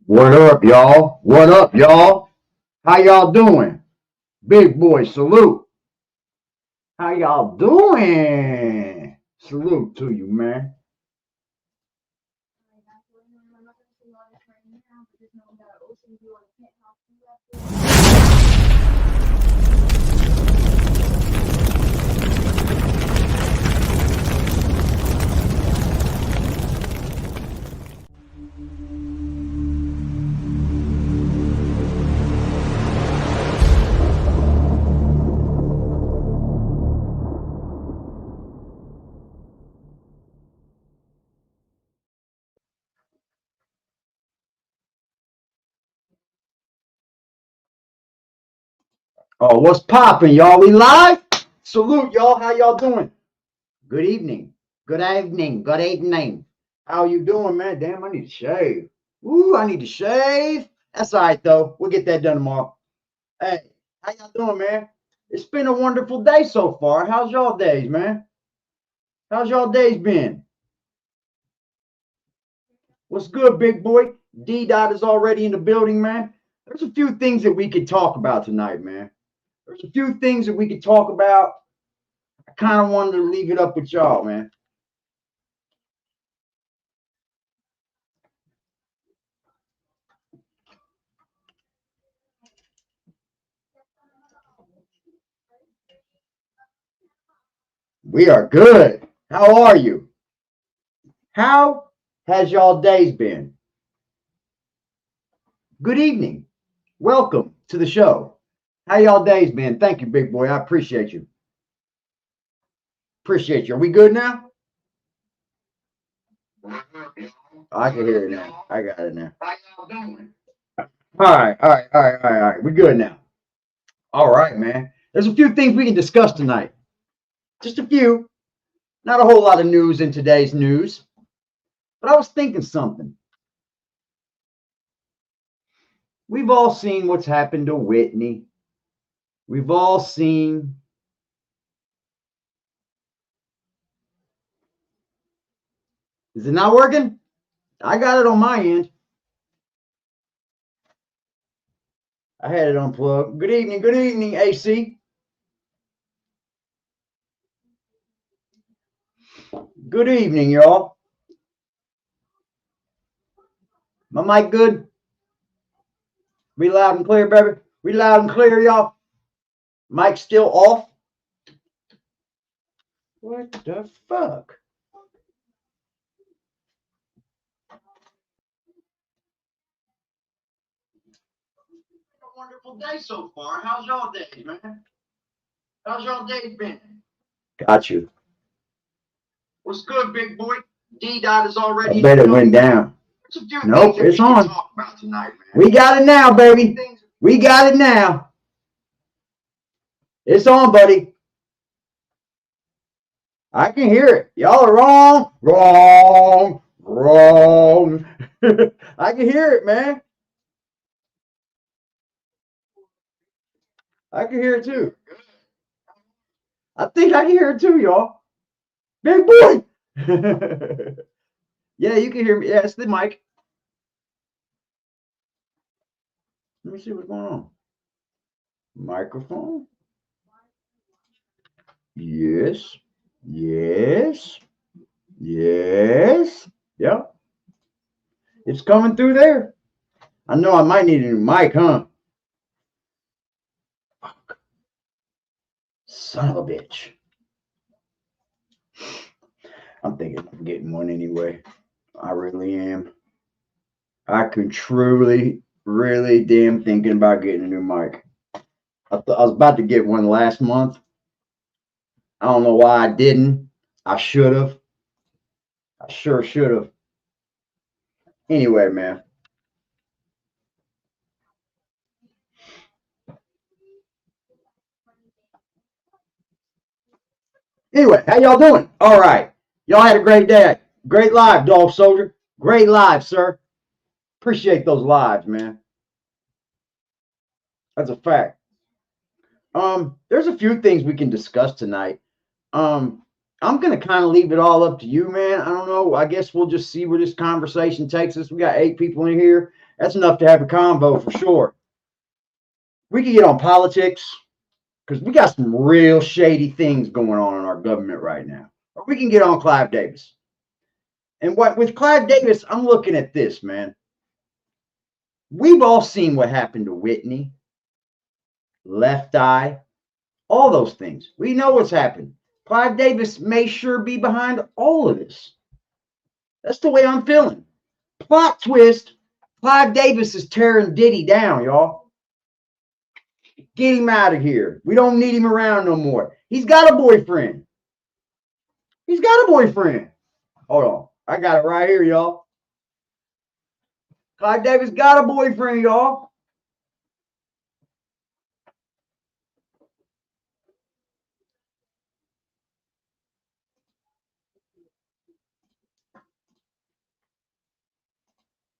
What up, y'all? What up, y'all? How y'all doing? Big boy, salute. How y'all doing? Salute to you, man. Oh, what's poppin', y'all? We live? Salute, y'all. How y'all doing? Good evening. Good evening. Good evening. How you doing, man? Damn, I need to shave. Ooh, I need to shave. That's all right, though. We'll get that done tomorrow. Hey, how y'all doing, man? It's been a wonderful day so far. How's y'all days, man? How's y'all days been? What's good, big boy? D Dot is already in the building, man. There's a few things that we could talk about tonight, man. There's a few things that we could talk about. I kind of wanted to leave it up with y'all, man. We are good. How are you? How has y'all days been? Good evening. Welcome to the show. How y'all days been? Thank you, big boy. I appreciate you. Appreciate you. Are we good now? I can hear it now. I got it now. How y'all doing? All right, all right, all right, all right, all right. We're good now. All right, man. There's a few things we can discuss tonight. Just a few. Not a whole lot of news in today's news. But I was thinking something. We've all seen what's happened to Whitney. We've all seen. Is it not working? I got it on my end. I had it unplugged. Good evening, AC. Good evening, y'all. My mic good? We loud and clear, baby. We loud and clear, y'all. Mic still off? What the fuck? A wonderful day so far. How's y'all day, man? How's y'all day been? Got you. What's good, big boy? D Dot is already. I bet it went down. Nope, it's on. Tonight, we got it now, baby. We got it now. It's on, buddy. I can hear it. Y'all are wrong, wrong, wrong. I can hear it, man. I can hear it too. I think I can hear it too, y'all. Big boy. Yeah, you can hear me. Yeah, it's the mic. Let me see what's going on. Microphone. Yes. Yes. Yes. Yep. It's coming through there. I know I might need a new mic, huh? Fuck. Son of a bitch. I'm thinking of getting one anyway. I really am. I could truly, really damn thinking about getting a new mic. I was about to get one last month. I don't know why I didn't. I should have. I sure should have. Anyway, man. Anyway, how y'all doing? All right. Y'all had a great day. Great live, Dolph Soldier. Great live, sir. Appreciate those lives, man. That's a fact. There's a few things we can discuss tonight. Um, I'm gonna kind of leave it all up to you, man. I don't know. I guess we'll just see where this conversation takes us. We got 8 people in here. That's enough to have a convo for sure. We can get on politics because we got some real shady things going on in our government right now. Or we can get on Clive Davis. And what with Clive Davis, I'm looking at this, man. We've all seen what happened to Whitney, Left Eye, all those things. We know what's happened. Clive Davis may sure be behind all of this. That's the way I'm feeling. Plot twist, Clive Davis is tearing Diddy down, y'all. Get him out of here. We don't need him around no more. He's got a boyfriend. He's got a boyfriend. Hold on. I got it right here, y'all. Clive Davis got a boyfriend, y'all.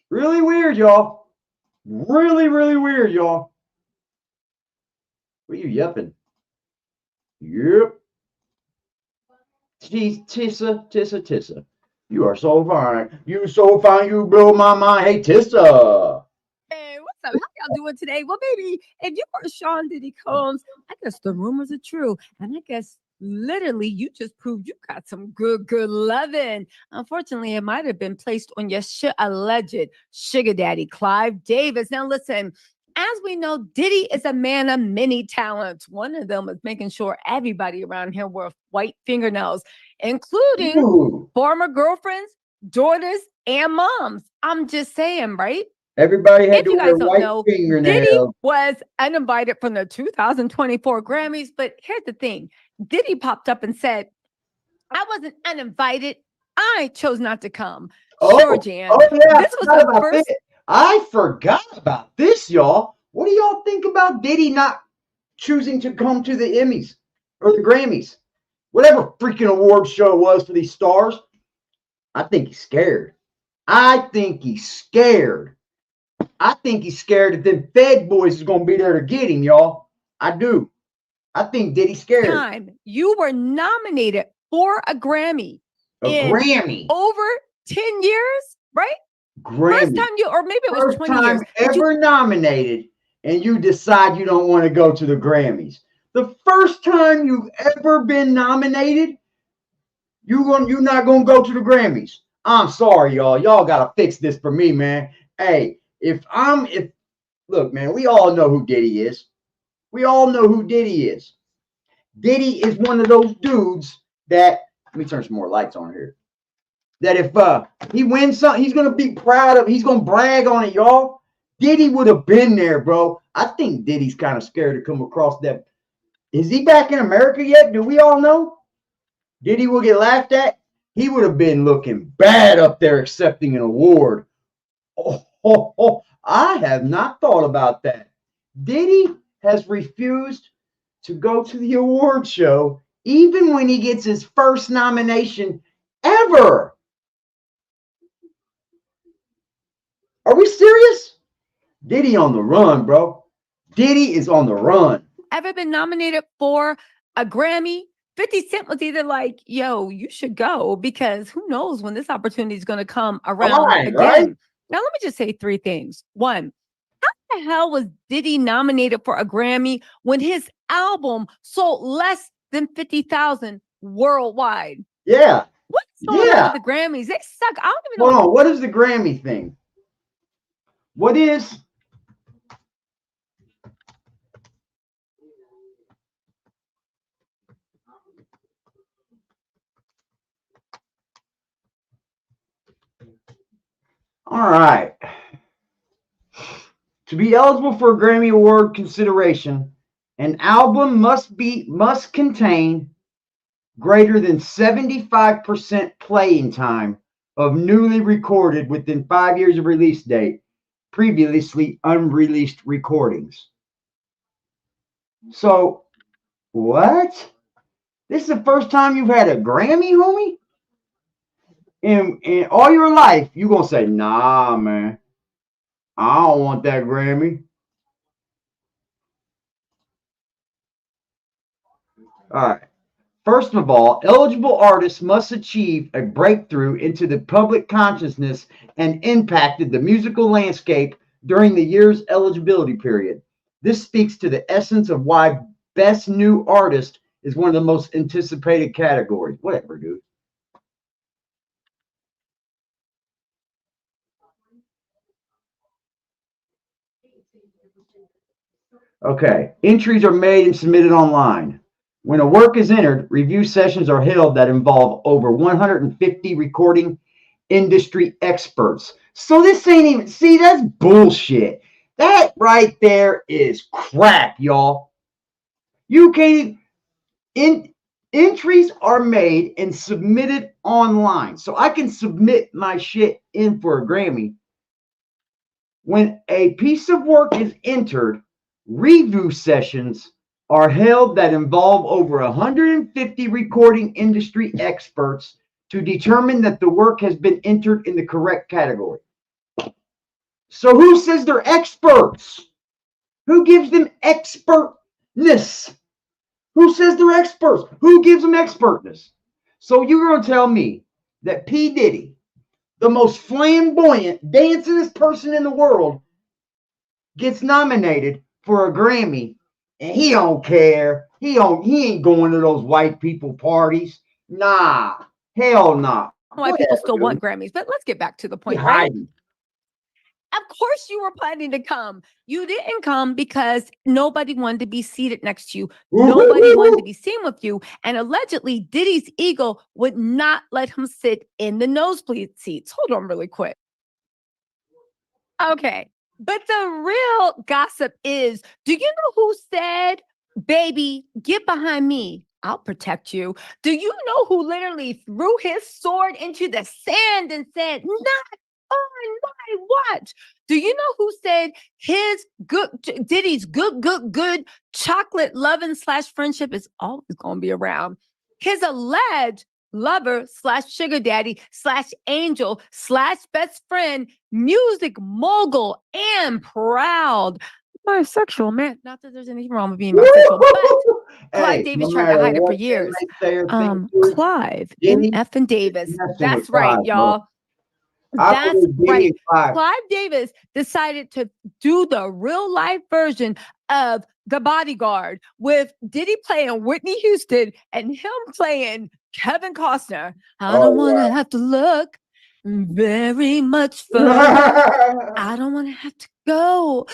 Really weird, y'all. Really, really weird, y'all. What are you yelping? Yep. Tissa. You are so fine. You so fine, you blow my mind. Hey, Tissa. Hey, what's up? How y'all doing today? Well, baby, if you are Sean Diddy Combs, I guess the rumors are true. And I guess literally you just proved you got some good loving. Unfortunately, it might have been placed on your alleged sugar daddy, Clive Davis. Now, listen. As we know, Diddy is a man of many talents. One of them is making sure everybody around here wear white fingernails, including former girlfriends, daughters, and moms. I'm just saying, right? Everybody had If to you wear guys don't white know, fingernails. Diddy was uninvited from the 2024 Grammys. But here's the thing. Diddy popped up and said, I wasn't uninvited. I chose not to come. Sure, Jan. Yeah, This was the first. I forgot about this, y'all. What do y'all think about Diddy not choosing to come to the Emmys or the Grammys? Whatever freaking award show it was for these stars. I think he's scared. I think he's scared that them Fed boys is going to be there to get him, y'all. I do. I think Diddy's scared. Time you were nominated for a Grammy. Grammy. Over 10 years, right? Grammy. First time you, or maybe it was 20 years. Ever nominated, and you decide you don't want to go to the Grammys. The first time you've ever been nominated, you're not gonna go to the Grammys. I'm sorry, y'all. Y'all gotta fix this for me, man. Hey, look, man, we all know who Diddy is. We all know who Diddy is. Diddy is one of those dudes that, let me turn some more lights on here. That if he wins something, he's gonna be proud of. He's gonna brag on it, y'all. Diddy would have been there, bro. I think Diddy's kind of scared to come across that. Is he back in America yet? Do we all know? Diddy will get laughed at. He would have been looking bad up there accepting an award. I have not thought about that. Diddy has refused to go to the award show even when he gets his first nomination ever. Are we serious? Diddy on the run, bro. Diddy is on the run. Ever been nominated for a Grammy? 50 Cent was either like, yo, you should go because who knows when this opportunity is going to come around again. Right? Now, let me just say three things. One, how the hell was Diddy nominated for a Grammy when his album sold less than 50,000 worldwide? Yeah. What's going on with the Grammys? They suck. I don't even know. Hold on. What is the Grammy thing? What is? All right. To be eligible for a Grammy Award consideration, an album must contain greater than 75% playing time of newly recorded within 5 years of release date, previously unreleased recordings. So, what? This is the first time you've had a Grammy, homie? In all your life, you're going to say, nah, man, I don't want that Grammy. All right. First of all, eligible artists must achieve a breakthrough into the public consciousness and impacted the musical landscape during the year's eligibility period. This speaks to the essence of why Best New Artist is one of the most anticipated categories. Whatever, dude. Okay. Entries are made and submitted online. When a work is entered, review sessions are held that involve over 150 recording industry experts. So this ain't even, see, that's bullshit. That right there is crap, y'all. You can't, entries are made and submitted online. So I can submit my shit in for a Grammy. When a piece of work is entered, review sessions are held that involve over 150 recording industry experts to determine that the work has been entered in the correct category. So who says they're experts? Who gives them expertness? Who says they're experts? Who gives them expertness? So you're going to tell me that P. Diddy, the most flamboyant, dancingest person in the world, gets nominated for a Grammy and he don't care. He ain't going to those white people parties. Nah. Hell nah. Why people still want Grammys, but let's get back to the point, right? Of course you were planning to come. You didn't come because nobody wanted to be seated next to you. Nobody wanted to be seen with you. And allegedly, Diddy's ego would not let him sit in the nosebleed seats. Hold on really quick. Okay. But the real gossip is, do you know who said, baby, get behind me, I'll protect you? Do you know who literally threw his sword into the sand and said, not on my watch? Do you know who said his Diddy's good chocolate loving / friendship is always going to be around? His alleged lover / sugar daddy / angel / best friend, music mogul, and proud bisexual man. Not that there's anything wrong with being bisexual, but Clive Davis tried to hide it for years. Clive MF and Davis. That's right, y'all. That's right. Clive Davis decided to do the real life version of The Bodyguard with Diddy playing Whitney Houston and him playing Kevin Costner. I don't want to have to look very much further. I don't want to have to go,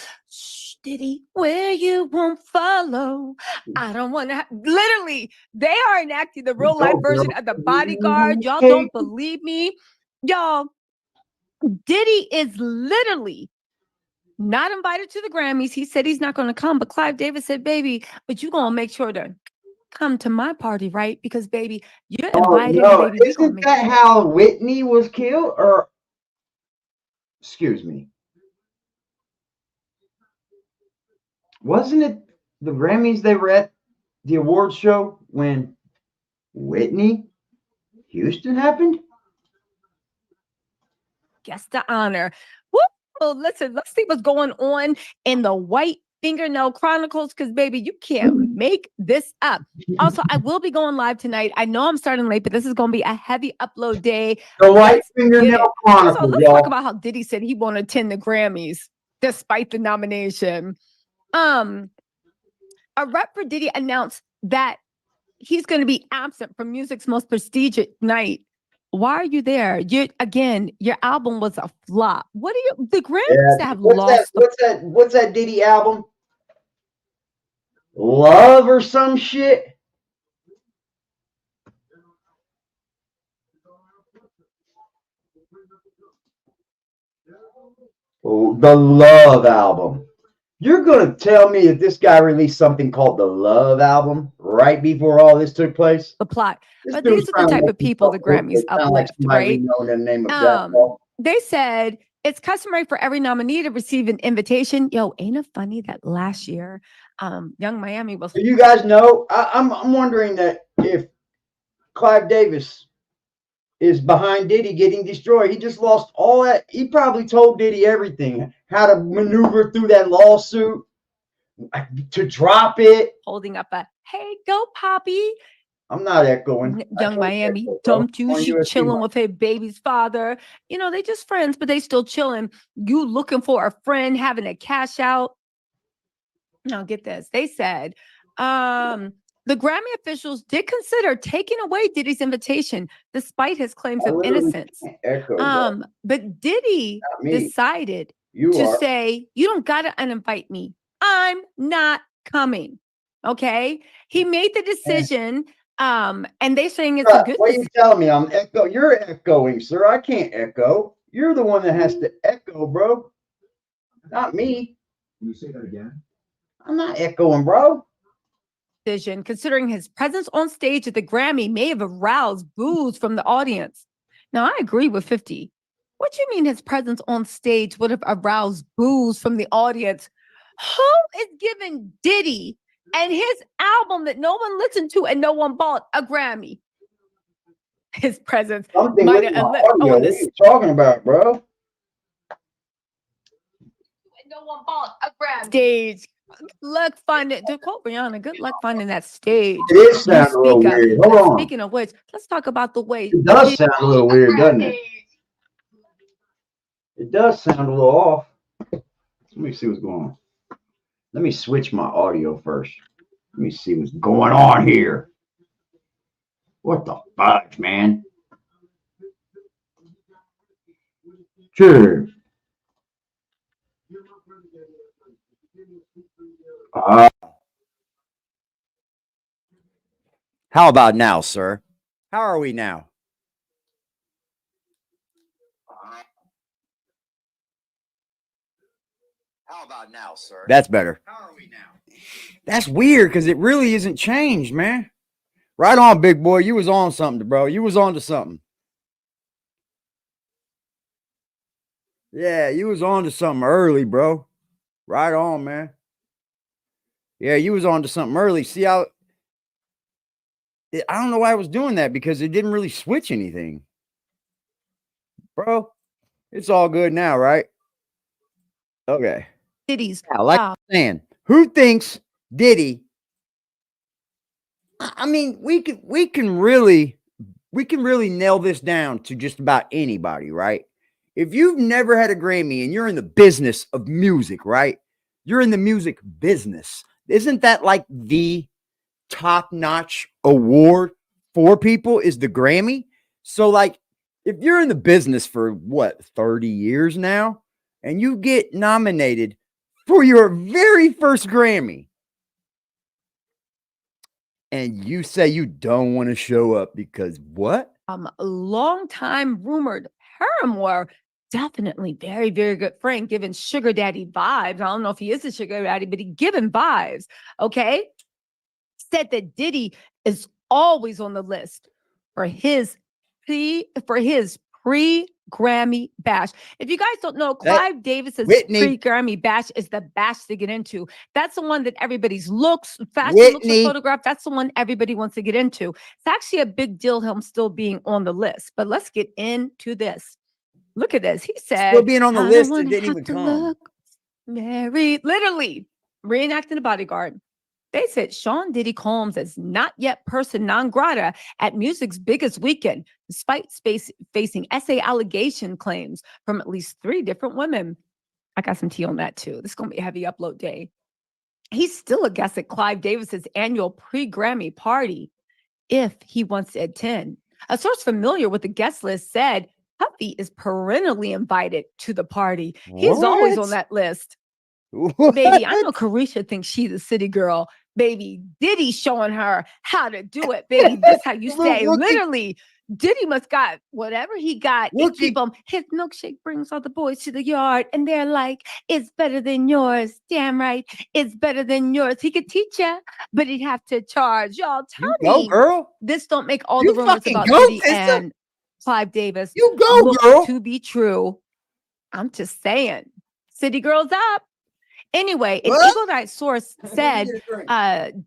Diddy, where you won't follow. I don't want to literally, they are enacting the real life version of The Bodyguard. Y'all don't believe me? Y'all, Diddy is literally not invited to the Grammys. He said he's not going to come, but Clive Davis said, baby, but you're going to make sure to come to my party, right? Because, baby, you're invited. No. Baby, isn't that how Whitney was killed? Or, excuse me, wasn't it the Grammys they were at the awards show when Whitney Houston happened? Guest the honor. Well, listen, let's see what's going on in the White Fingernail Chronicles, because, baby, you can't make this up. Also, I will be going live tonight. I know I'm starting late, but this is going to be a heavy upload day. The White Fingernail Chronicles. So let's talk about how Diddy said he won't attend the Grammys despite the nomination. A rep for Diddy announced that he's going to be absent from music's most prestigious night. Why are you there? Your album was a flop. What are you? The Grammys have lost. What's that Diddy album? Love or some shit? Oh, the Love album. You're going to tell me that this guy released something called the Love album right before all this took place? The plot. But these are the type of people the Grammys uplift, right? They said it's customary for every nominee to receive an invitation. Yo, ain't it funny that last year, Young Miami was. You guys know, I'm wondering that if Clive Davis is behind Diddy getting destroyed. He just lost all that. He probably told Diddy everything, how to maneuver through that lawsuit, to drop it. Holding up a, hey, go, Poppy. I'm not echoing. I Young can't Miami echo, bro. dumped you. On She USB chilling mic. with her baby's father. You know, they just friends, but they still chilling. You looking for a friend, having a cash out. Now get this. They said the Grammy officials did consider taking away Diddy's invitation despite his claims I of literally innocence. can't echo, bro. But Diddy Not me. decided You to are. say, you don't gotta uninvite me. I'm not coming. Okay. He made the decision. And they're saying it's a good What are you decision. telling me? I'm echo. You're echoing, sir. I can't echo. You're the one that has to echo, bro. Not me. Can you say that again? I'm not echoing, bro. Considering his presence on stage at the Grammy may have aroused boos from the audience. Now, I agree with 50. What do you mean his presence on stage would have aroused boos from the audience? Who is giving Diddy and his album that no one listened to and no one bought a Grammy? His presence Something might with my have audio. on What are this. you talking about, bro? No one bought a Grammy stage. Good luck finding, to quote Rihanna, good luck finding that stage. It is You sound a little speak of. weird. Hold on. Speaking of which, let's talk about the way It does sound a little weird, doesn't it? It does sound a little off. Let me see what's going on. Let me switch my audio first. Let me see what's going on here. What the fudge, man? Sure. How about now, sir? How are we now? How about now, sir? That's better. How are we now? That's weird because it really isn't changed, man. Right on, big boy. You was on something, bro. You was on to something. Yeah, you was on to something early, bro. Right on, man. Yeah, you was on to something early. See how I don't know why I was doing that because it didn't really switch anything. Bro, it's all good now, right? Okay. Diddy's. Now, like I'm saying, who thinks Diddy? I mean, we can really nail this down to just about anybody, right? If you've never had a Grammy and you're in the business of music, right? You're in the music business. Isn't that like the top-notch award for people is the Grammy? So like if you're in the business for what, 30 years now and you get nominated for your very first Grammy and you say you don't want to show up because what? A long time rumored paramour, definitely very, very good friend, giving sugar daddy vibes. I don't know if he is a sugar daddy, but he giving vibes. Okay. Said that Diddy is always on the list for his pre-Grammy bash. If you guys don't know, Clive Davis's pre-Grammy bash is the bash to get into. That's the one that everybody's fashion looks a photograph. That's the one everybody wants to get into. It's actually a big deal him still being on the list. But let's get into this. Look at this. He said, still being on the list and didn't even come. Very literally reenacting a bodyguard. They said Sean Diddy Combs is not yet person non grata at music's biggest weekend, despite facing essay allegation claims from at least 3 different women. I got some tea on that too. This is going to be a heavy upload day. He's still a guest at Clive Davis's annual pre-Grammy party if he wants to attend. A source familiar with the guest list said Puffy is perennially invited to the party. He's always on that list. What? Baby, I know Carisha thinks she's a city girl. Baby, Diddy showing her how to do it. Baby, this how you say. Literally, Diddy must got whatever he got. It keep him. His milkshake brings all the boys to the yard, and they're like, "It's better than yours." Damn right, it's better than yours. He could teach you, but he'd have to charge. Y'all tell me, girl. This don't make all the rumors about Diddy and Clive Davis look girl. To be true. I'm just saying, city girls up. Anyway, an Eagle Night source said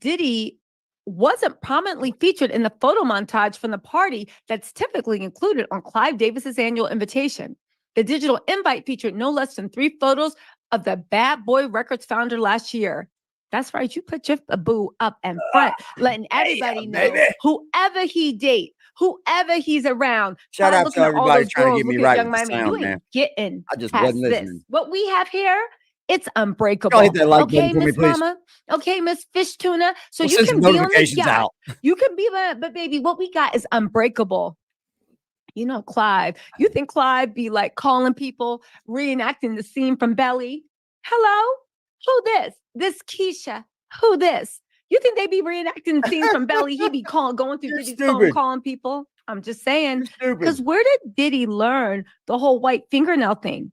Diddy wasn't prominently featured in the photo montage from the party that's typically included on Clive Davis's annual invitation. The digital invite featured no less than 3 photos of the Bad Boy Records founder last year. That's right. You put your boo up in front, letting everybody know baby. whoever he date, whoever he's around. Shout Start out to looking at all everybody those trying to girls. get me Look at right Young with the Miami. You sound, ain't man. getting I just past wasn't this. listening. What we have here, it's unbreakable. Y'all hit that like button Okay, for me, Miss please. Mama. Okay, Miss Fish Tuna. So We'll you send can some be on the notifications yacht. out. You can be, but baby, what we got is unbreakable. You know, Clive. You think Clive be like calling people, reenacting the scene from Belly? Hello? Who this? This Keisha. Who this? You think they be reenacting the scene from Belly? He be going through You're Diddy's phone, stupid. calling people. I'm just saying. You're Because stupid. where did Diddy learn the whole white fingernail thing?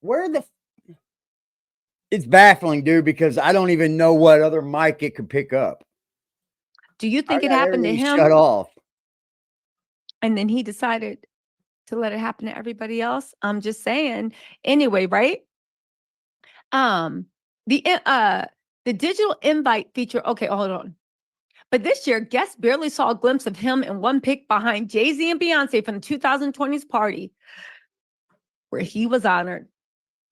Where the it's baffling, dude, because I don't even know what other mic it could pick up. Do you think I it got happened to everything him? shut off. And then he decided to let it happen to everybody else? I'm just saying. Anyway, right? The digital invite feature. Okay, hold on. But this year, guests barely saw a glimpse of him in one pic behind Jay-Z and Beyonce from the 2020s party, where he was honored.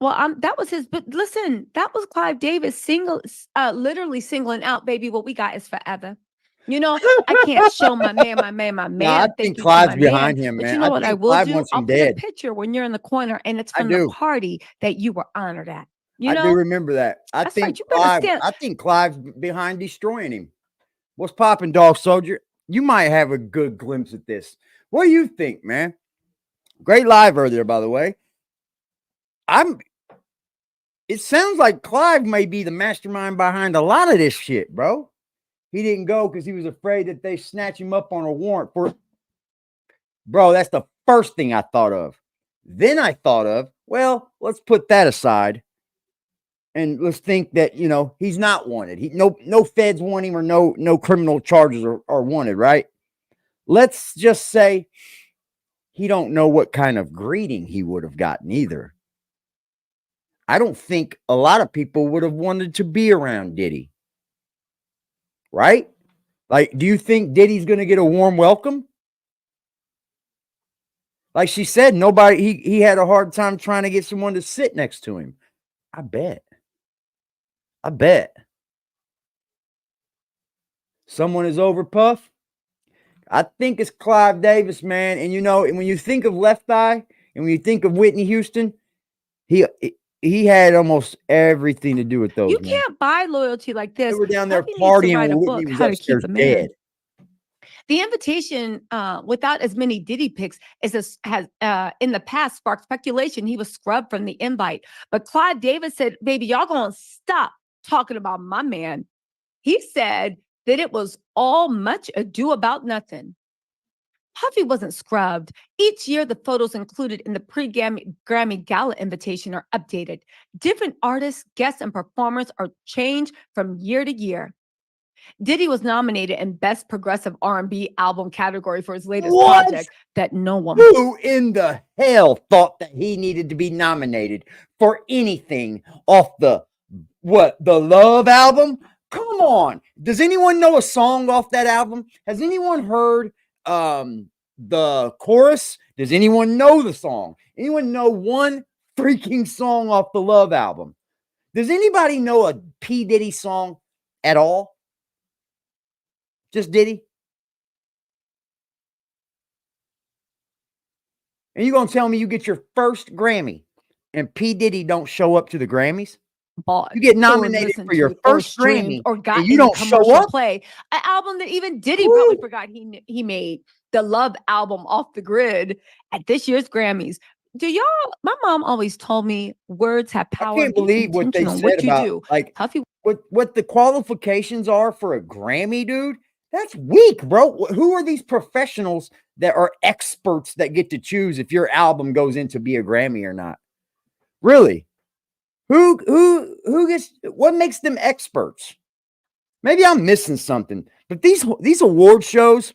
Well, that was his. But listen, that was Clive Davis literally singling out, baby. What we got is forever. You know, I can't show my man. I Thank think you to Clive's my behind man. him, But man. you know I what I think will Clive do? wants I'll him put a dead. picture when you're in the corner, and it's I from the do. party that you were honored at. You I know, do remember that. I that's think right. You better stand. I think Clive's behind destroying him. What's popping, dog soldier? You might have a good glimpse at this. What do you think, man? Great live earlier, by the way. It sounds like Clive may be the mastermind behind a lot of this shit, bro. He didn't go because he was afraid that they snatch him up on a warrant for. Bro, that's the first thing I thought of. Then I thought of, well, let's put that aside. And let's think that, you know, he's not wanted. No feds want him or no criminal charges are wanted, right? Let's just say he don't know what kind of greeting he would have gotten either. I don't think a lot of people would have wanted to be around Diddy. Right? Like, do you think Diddy's going to get a warm welcome? Like she said, he had a hard time trying to get someone to sit next to him. I bet. Someone is over Puff. I think it's Clive Davis, man. And you know, when you think of Left Eye and when you think of Whitney Houston, he had almost everything to do with those. You can't buy loyalty like this. They were down there Puffy needs to partying write a when book, Whitney was How to Keep upstairs a Man. dead. The invitation, without as many Diddy pics, has in the past sparked speculation he was scrubbed from the invite. But Clive Davis said, "Baby, y'all gonna stop talking about my man." He said that it was all much ado about nothing. Puffy wasn't scrubbed. Each year, the photos included in the pre-Grammy Gala invitation are updated. Different artists, guests, and performers are changed from year to year. Diddy was nominated in Best Progressive R&B Album category for his latest project that no one. Who in the hell thought that he needed to be nominated for anything off the Love album? Come on. Does anyone know a song off that album? Has anyone heard the chorus? Does anyone know the song? Anyone know one freaking song off the Love album? Does anybody know a P. Diddy song at all? Just Diddy? And you're going to tell me you get your first Grammy and P. Diddy don't show up to the Grammys? You get nominated for your first Grammy or got and you don't show up? Play an album that even Diddy probably forgot he made, the Love album, Off the Grid, at this year's Grammys. My mom always told me words have power. I can't believe what they said about like Puffy. What the qualifications are for a Grammy, dude. That's weak, bro. Who are these professionals that are experts that get to choose if your album goes in to be a Grammy or not? Really? Who gets, what makes them experts? Maybe I'm missing something, but these award shows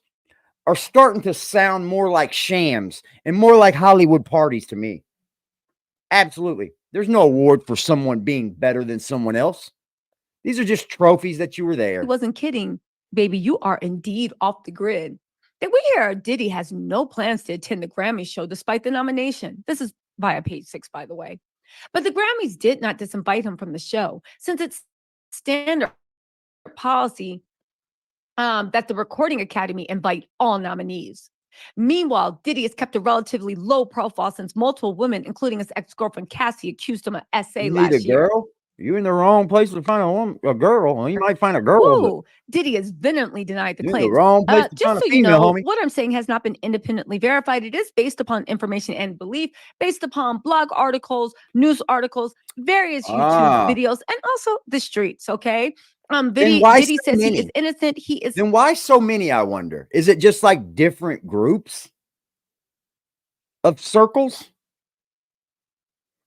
are starting to sound more like shams and more like Hollywood parties to me. Absolutely. There's no award for someone being better than someone else. These are just trophies that you were there. He wasn't kidding. Baby, you are indeed off the grid. Did we hear Diddy has no plans to attend the Grammy show despite the nomination? This is via Page 6, by the way. But the Grammys did not disinvite him from the show, since it's standard policy that the Recording Academy invite all nominees. Meanwhile, Diddy has kept a relatively low profile since multiple women, including his ex-girlfriend Cassie, accused him of SA You need a last year. girl? You're in the wrong place to find a girl. Well, you might find a girl. Whoa, Diddy has vehemently denied the You're in the claims. wrong place to Just find so a you female, know, homie. what I'm saying has not been independently verified. It is based upon information and belief, based upon blog articles, news articles, various YouTube videos, and also the streets. Okay. Diddy so says many? he is innocent. He is. Then why so many, I wonder? Is it just like different groups of circles?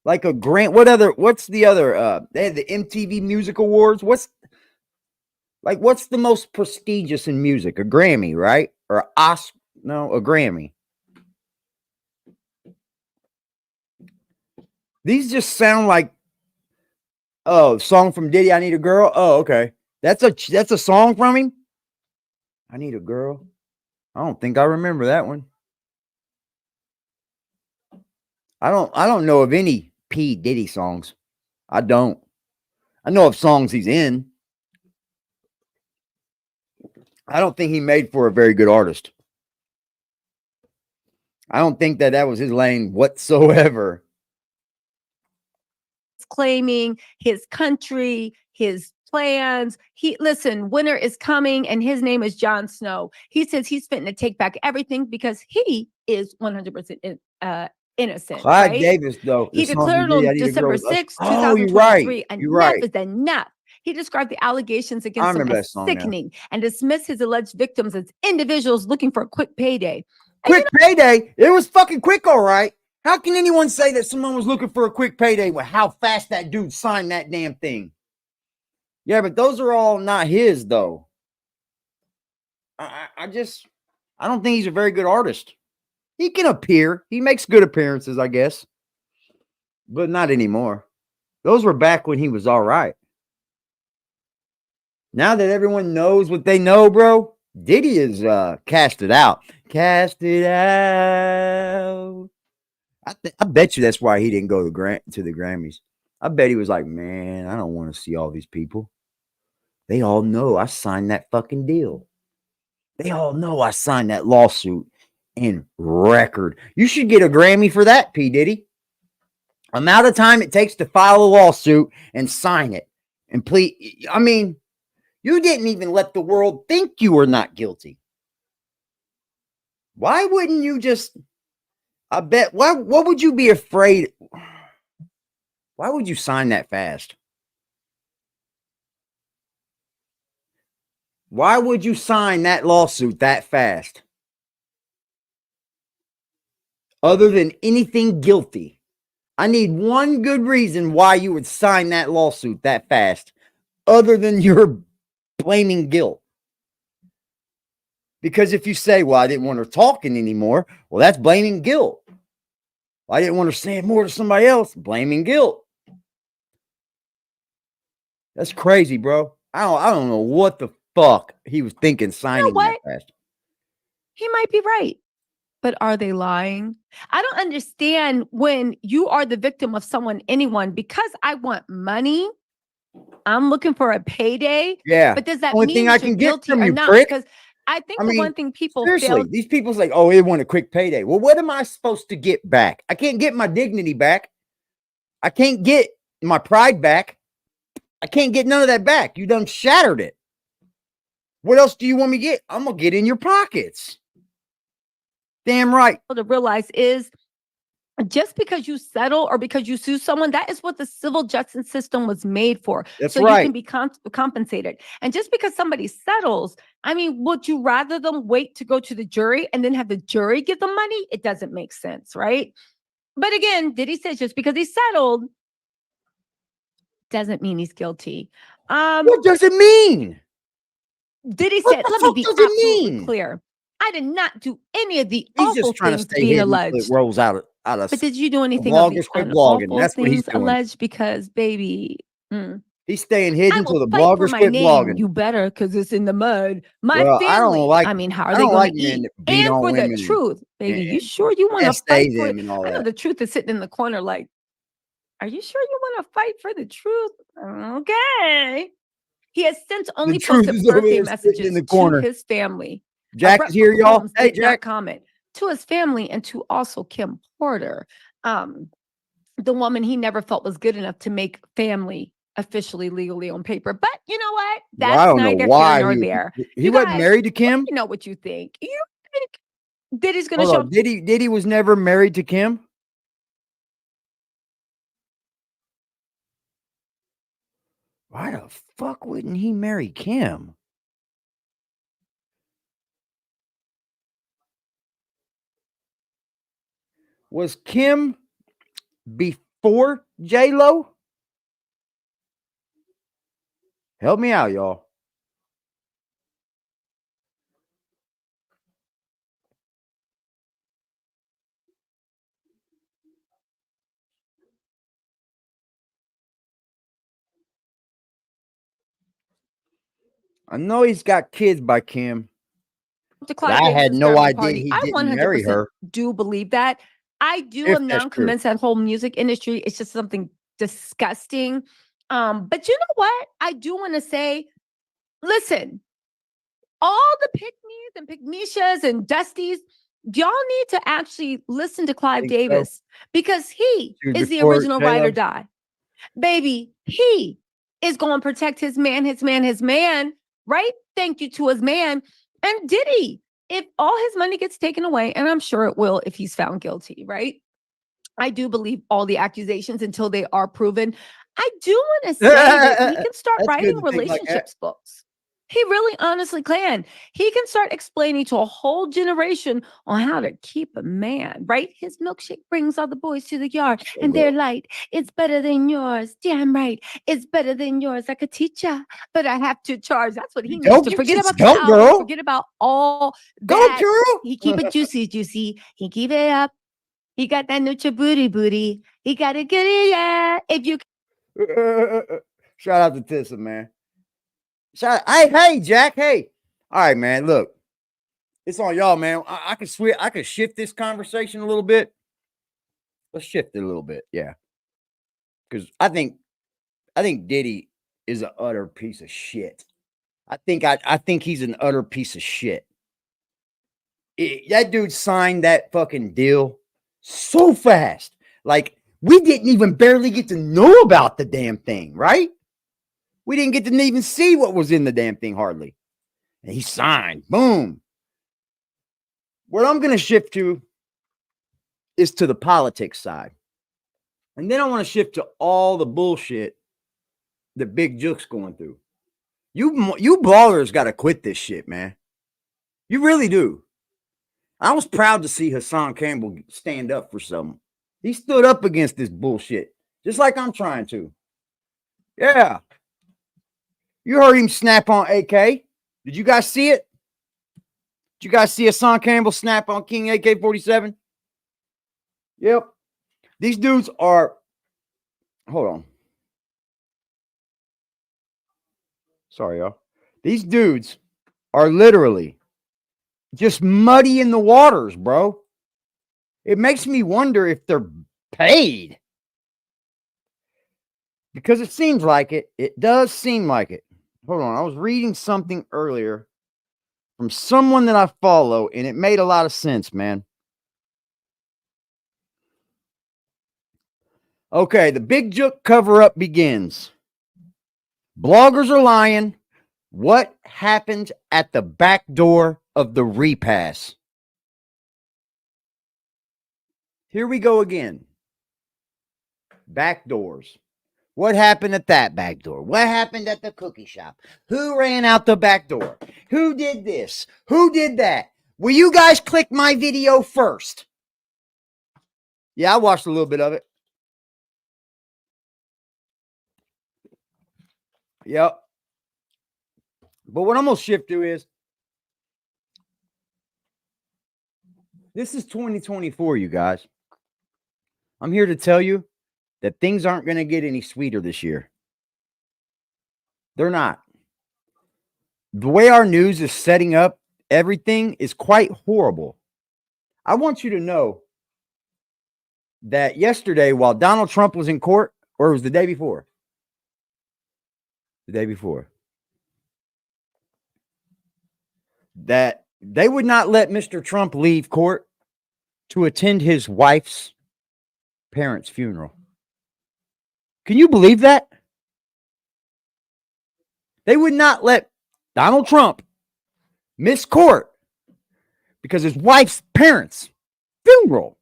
Like a grant? What's the other? They had the MTV Music Awards. What's the most prestigious in music? A Grammy, right? Or Oscar? No, a Grammy. These just sound like, oh, song from Diddy, I Need a Girl. Oh, okay. That's a song from him. I Need a Girl. I don't think I remember that one. I don't know of any P. Diddy songs. I don't. I know of songs he's in. I don't think he made for a very good artist. I don't think that was his lane whatsoever. Claiming his country, his plans. Listen, winter is coming, and his name is Jon Snow. He says he's fitting to take back everything because he is 100% innocent. Clive Davis, though. He declared on December 6, 2023, enough is enough. He described the allegations against him as sickening and dismissed his alleged victims as individuals looking for a quick payday. Quick payday? It was fucking quick, all right. How can anyone say that someone was looking for a quick payday with how fast that dude signed that damn thing? Yeah, but those are all not his, though. I don't think he's a very good artist. He can appear. He makes good appearances, I guess. But not anymore. Those were back when he was all right. Now that everyone knows what they know, bro, Diddy is cast it out. Cast it out. I bet you that's why he didn't go to the Grammys. I bet he was like, man, I don't want to see all these people. They all know I signed that fucking deal. They all know I signed that lawsuit and record. You should get a Grammy for that, P. Diddy. Amount of time it takes to file a lawsuit and sign it. And please, I mean, you didn't even let the world think you were not guilty. Why wouldn't you just... I bet, what would you be afraid? Why would you sign that fast? Why would you sign that lawsuit that fast? Other than anything guilty. I need one good reason why you would sign that lawsuit that fast. Other than your blaming guilt. Because if you say, well, I didn't want her talking anymore, well, that's blaming guilt. I didn't want to say it more to somebody else, blaming guilt. That's crazy, bro. I don't know what the fuck he was thinking signing that fast. He might be right. But are they lying? I don't understand when you are the victim of anyone, because I want money. I'm looking for a payday. Yeah. But does that Only mean thing that I you're can get guilty from or you, not? prick. Because I think the one thing people seriously, these people say, oh, they want a quick payday. Well, what am I supposed to get back? I can't get my dignity back. I can't get my pride back. I can't get none of that back. You done shattered it. What else do you want me to get? I'm going to get in your pockets. Damn right. To realize is just because you settle or because you sue someone, that is what the civil justice system was made for. That's so right. You can be compensated. And just because somebody settles, I mean, would you rather them wait to go to the jury and then have the jury give them money? It doesn't make sense, right? But again, Diddy says just because he settled doesn't mean he's guilty. What does it mean? Diddy said, let me be absolutely clear. I did not do any of the awful things being alleged. Rolls out of. But did you do anything of the awful That's what he's things doing. alleged? Because, baby, he's staying hidden until the bloggers my quit name. blogging. You better, because it's in the mud. My Well, family. I mean, how are they going to eat? And for the truth, baby, you sure you want to fight for it? I know the truth is sitting in the corner like, Are you sure you want to fight for the truth? Okay. He has since only truth posted is over birthday there sitting in messages the to corner. his family. Jack is here, y'all. Holmes Hey, did not Jack. comment to his family and to also Kim Porter, the woman he never felt was good enough to make family officially legally on paper. But you know what? Well, I That's don't know neither why here nor there. he You wasn't guys, married to Kim. you know what you think. You think Diddy's going to Hold show on. Diddy was never married to Kim. Why the fuck wouldn't he marry Kim? Was Kim before J-Lo? Help me out, y'all. I know he's got kids by Kim. to But Clive I Davis' had no family idea party. he I didn't marry 100% her. do believe that. I do If am that's now true. convinced that whole music industry is just something disgusting. But you know what? I do want to say, listen, all the pick-me's and pick-mishas and dusties, y'all need to actually listen to Clive Think so? Davis because he She was is the before original ride J-Lo? or die. Baby, he is going to protect his man, right? Thank you to his man. And Diddy, if all his money gets taken away, and I'm sure it will if he's found guilty, right? I do believe all the accusations until they are proven. I do want to say that he can start That's writing good to think like that. relationships books. He really honestly can. He can start explaining to a whole generation on how to keep a man, right? His milkshake brings all the boys to the yard and they're like, it's better than yours. Damn right. It's better than yours. I could teach ya, but I have to charge. That's what he needs to forget about the album, girl. forget about all Go, that. girl. He keep it juicy. He keep it up. He got that Nutra booty. He got it good, yeah. If you Shout out to Tissa, man. Hey, Jack. Hey. All right, man. Look, it's on y'all, man. I can switch. I can shift this conversation a little bit. Let's shift it a little bit, yeah. Because I think Diddy is an utter piece of shit. I think he's an utter piece of shit. That dude signed that fucking deal so fast. Like, we didn't even barely get to know about the damn thing, right? We didn't get to even see what was in the damn thing hardly. And he signed. Boom. What I'm going to shift to is to the politics side. And then I want to shift to all the bullshit that Big Jook's going through. You bloggers got to quit this shit, man. You really do. I was proud to see Hassan Campbell stand up for something. He stood up against this bullshit, just like I'm trying to. Yeah. You heard him snap on AK. Did you guys see it? Did you guys see Hassan Campbell snap on King AK-47? Yep. These dudes are... Hold on. Sorry, y'all. These dudes are literally just muddying the waters, bro. It makes me wonder if they're paid. Because it seems like it. It does seem like it. Hold on. I was reading something earlier from someone that I follow, and it made a lot of sense, man. Okay, the Big Jook cover-up begins. Bloggers are lying. What happened at the back door of the repass? Here we go again. Back doors. What happened at that back door? What happened at the cookie shop? Who ran out the back door? Who did this? Who did that? Will you guys click my video first? Yeah, I watched a little bit of it. Yep. But what I'm going to shift to is, this is 2024, you guys. I'm here to tell you that things aren't going to get any sweeter this year. They're not. The way our news is setting up everything is quite horrible. I want you to know that yesterday, while Donald Trump was in court, Or it was the day before? The day before. That they would not let Mr. Trump leave court to attend his wife's parents' funeral. Can you believe that? They would not let Donald Trump miss court because his wife's parents' funeral.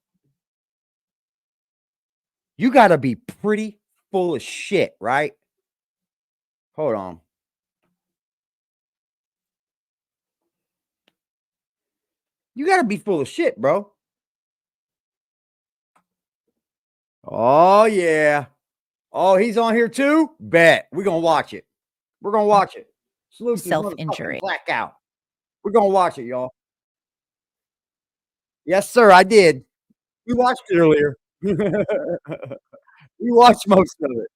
You got to be pretty full of shit, right? Hold on. You got to be full of shit, bro. Oh, yeah. Oh, he's on here too? Bet. We're going to watch it. We're going to watch it. Salute this Self-injury. motherfucking blackout. We're going to watch it, y'all. Yes, sir, I did. We watched it earlier. We watched most of it.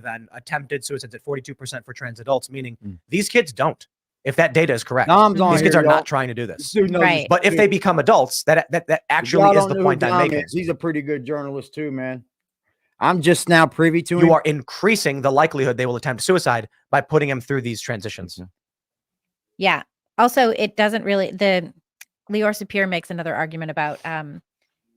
Than attempted suicides at 42% for trans adults, meaning these kids don't. If that data is correct, Dom's on these kids here, are y'all. not trying to do this. Dude knows Right. his But if shit. they become adults, that actually Y'all is don't the know point who I'm Dom making. is. He's a pretty good journalist too, man. I'm just now privy to him. You are increasing the likelihood they will attempt suicide by putting them through these transitions. Yeah. Also, it doesn't really, the Lior Sapir makes another argument about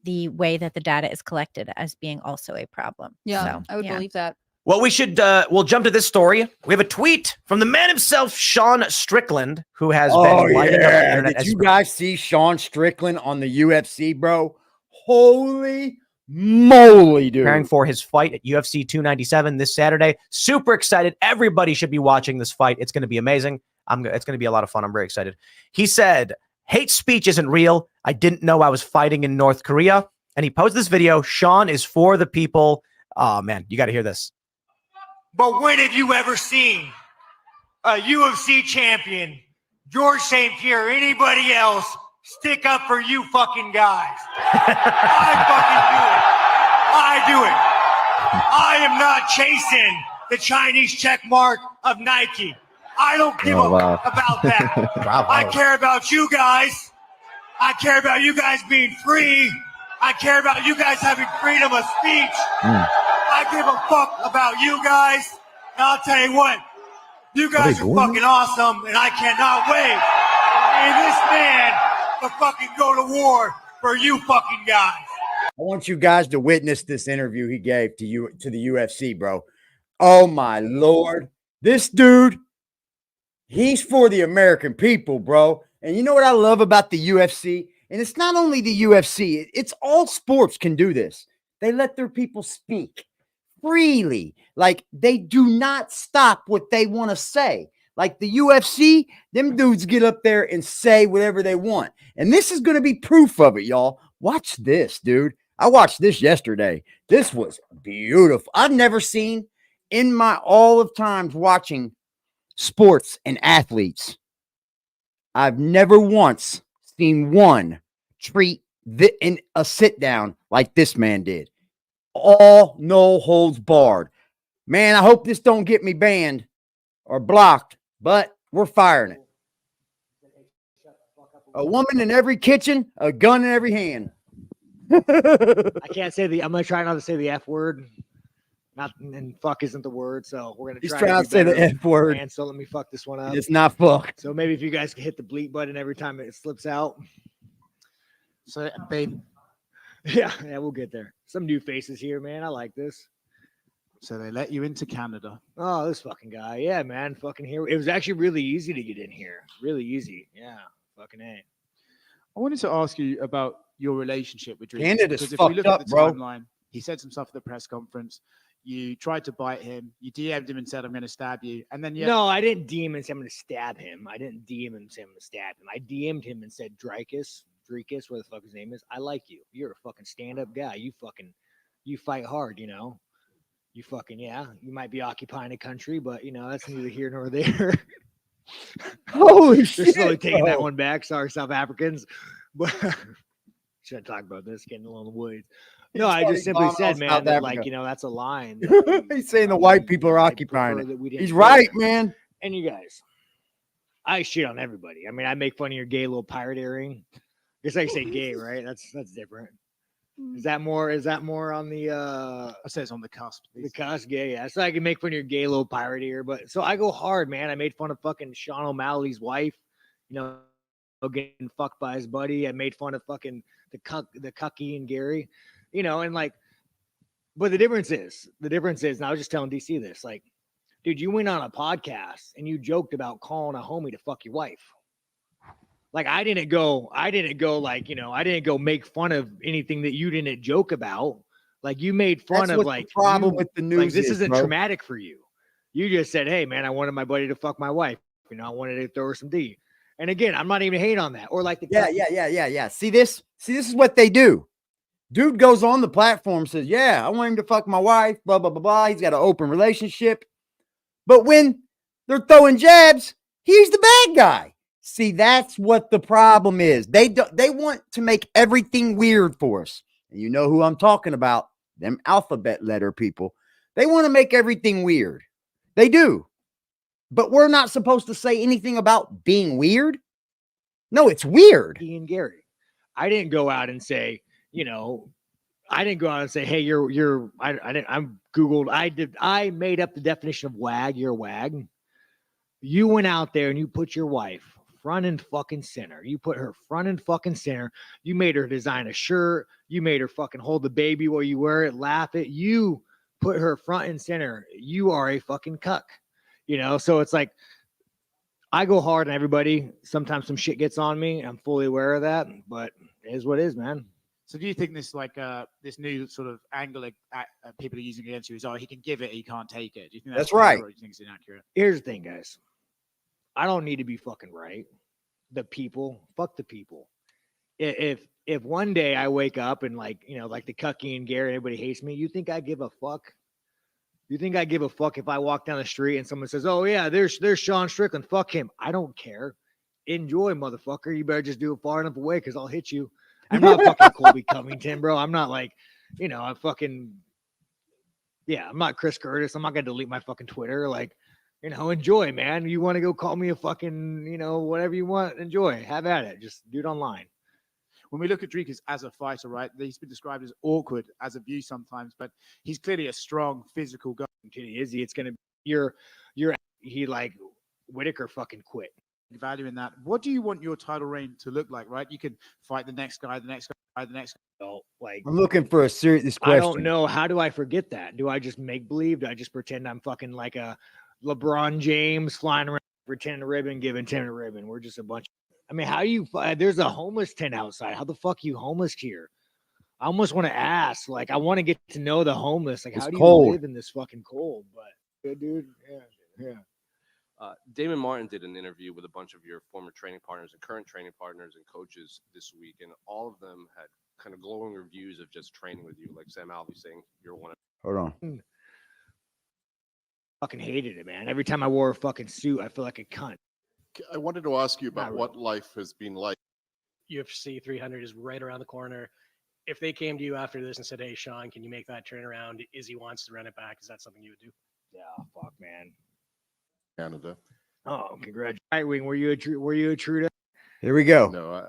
the way that the data is collected as being also a problem. Yeah, So, I would believe that. Well, we should, we'll jump to this story. We have a tweet from the man himself, Sean Strickland, who has been lighting up the internet. Did you guys see Sean Strickland on the UFC, bro? Holy moly, dude. Preparing for his fight at UFC 297 this Saturday. Super excited. Everybody should be watching this fight. It's going to be amazing. It's going to be a lot of fun. I'm very excited. He said, hate speech isn't real. I didn't know I was fighting in North Korea. And he posted this video. Sean is for the people. Oh, man, you got to hear this. But when have you ever seen a UFC champion, George St. Pierre, or anybody else stick up for you fucking guys? I fucking do it. I do it. I am not chasing the Chinese check mark of Nike. I don't give a fuck about that. I care about you guys. I care about you guys being free. I care about you guys having freedom of speech. I give a fuck about you guys. And I'll tell you what, you guys are fucking awesome, and I cannot wait for this man to fucking go to war for you fucking guys. I want you guys to witness this interview he gave to you to the UFC, bro. Oh my Lord. This dude, he's for the American people, bro. And you know what I love about the UFC? And it's not only the UFC, it's all sports can do this. They let their people speak freely. Like, they do not stop what they want to say. Like the UFC, them dudes get up there and say whatever they want. And this is going to be proof of it, y'all. Watch this, dude. I watched this yesterday. This was beautiful. I've never seen in my all of times watching sports and athletes, I've never once seen one treat in a sit down like this man did. All no holds barred. Man, I hope this don't get me banned or blocked, but we're firing it. A woman in every kitchen, a gun in every hand. I can't say I'm gonna try not to say the F word. Not and fuck isn't the word, so we're gonna He's try trying to say the F word. And so let me fuck this one up. It's not fuck. So maybe if you guys can hit the bleep button every time it slips out. So, babe. Yeah, we'll get there. Some new faces here, man. I like this. So they let you into Canada. Oh, this fucking guy. Yeah, man. Fucking here. It was actually really easy to get in here. Really easy. Yeah. Fucking A. I wanted to ask you about your relationship with Dream. Canada's Because if fucked we look up, at the bro. timeline, he said some stuff at the press conference. You tried to bite him. You DM'd him and said, I'm going to stab you. And then, No, I didn't DM him and say I'm going to stab him. I didn't DM him and say I'm going to stab him. I DM'd him and said, Dricus, where the fuck his name is, I like you. You're a fucking stand-up guy. You fight hard, you know. You fucking, yeah. You might be occupying a country, but, you know, that's neither here nor there. Holy They're shit. slowly taking that bro. one back. Sorry, South Africans. But should I talk about this? Getting along the woods. No, I just simply said, man, that, like, you know, that's a line. He's saying the white people are occupying it. He's right, man. And you guys, I shit on everybody. I mean, I make fun of your gay little pirate earring. I guess I can say gay, right? That's different. Is that more on the I say it's on the cusp. the cusp? Yeah. So I can make fun of your gay little pirate here, but so I go hard, man. I made fun of fucking Sean O'Malley's wife, you know, getting fucked by his buddy. I made fun of fucking the cucky and Gary, you know, and like, but the difference is, and I was just telling DC this, like, dude, you went on a podcast and you joked about calling a homie to fuck your wife. Like I didn't go like, you know, I didn't go make fun of anything that you didn't joke about. Like you made fun That's of what like the problem you, with the news like this is, isn't bro. traumatic for you. You just said, hey man, I wanted my buddy to fuck my wife. You know, I wanted to throw her some D. And again, I'm not even hate on that. Or like the Yeah. See this is what they do. Dude goes on the platform, says, yeah, I want him to fuck my wife, blah, blah, blah, blah. He's got an open relationship. But when they're throwing jabs, he's the bad guy. See, that's what the problem is. They want to make everything weird for us. And you know who I'm talking about, them alphabet letter people. They want to make everything weird. They do. But we're not supposed to say anything about being weird. No, it's weird. Ian Gary. I didn't go out and say, you know, I didn't go out and say, hey, I'm Googled. I made up the definition of wag. You're a wag. You went out there and you put your wife front and fucking center. You put her front and fucking center. You made her design a shirt. You made her fucking hold the baby while you wear it, laugh it. You put her front and center. You are a fucking cuck. You know, so it's like, I go hard on everybody. Sometimes some shit gets on me. I'm fully aware of that, but it is what it is, man. So do you think this this new sort of angle people are using against you is, oh, he can give it, he can't take it? Do you think that's right? Or do you think it's inaccurate? Here's the thing, guys. I don't need to be fucking right. The people, fuck the people. If one day I wake up and like, you know, like the Cucky and Gary, everybody hates me, you think I give a fuck? You think I give a fuck if I walk down the street and someone says, oh yeah, there's Sean Strickland, fuck him. I don't care. Enjoy, motherfucker. You better just do it far enough away because I'll hit you. I'm not fucking Colby Covington, bro. I'm not like, you know, I'm not Chris Curtis. I'm not gonna delete my fucking Twitter. Like, you know, enjoy, man. You want to go call me a fucking, you know, whatever you want, enjoy. Have at it. Just do it online. When we look at Dricus as a fighter, right, he's been described as awkward as a view sometimes, but he's clearly a strong physical guy. Is he? It's gonna be he like Whitaker fucking quit. Value in that. What do you want your title reign to look like, right? You can fight the next guy. So, like, I'm looking for a serious question. I don't know. How do I forget that? Do I just make believe? Do I just pretend I'm fucking like a LeBron James flying around pretending a ribbon, giving 10 a ribbon? We're just a bunch. I mean, how you? There's a homeless tent outside. How the fuck are you homeless here? I almost want to ask. Like, I want to get to know the homeless. Like, It's how do cold. you live in this fucking cold? But good, dude. Yeah. Damon Martin did an interview with a bunch of your former training partners and current training partners and coaches this week, and all of them had kind of glowing reviews of just training with you. Like Sam Alvey saying you're one of. Hold on. Fucking hated it, man. Every time I wore a fucking suit, I feel like a cunt. I wanted to ask you about Not what life has been like. UFC 300 is right around the corner. If they came to you after this and said, hey, Sean, can you make that turnaround? Izzy wants to run it back. Is that something you would do? Yeah, fuck, man. Canada. Oh, congratulations. Right wing, were you a Trudeau? Here we go. No,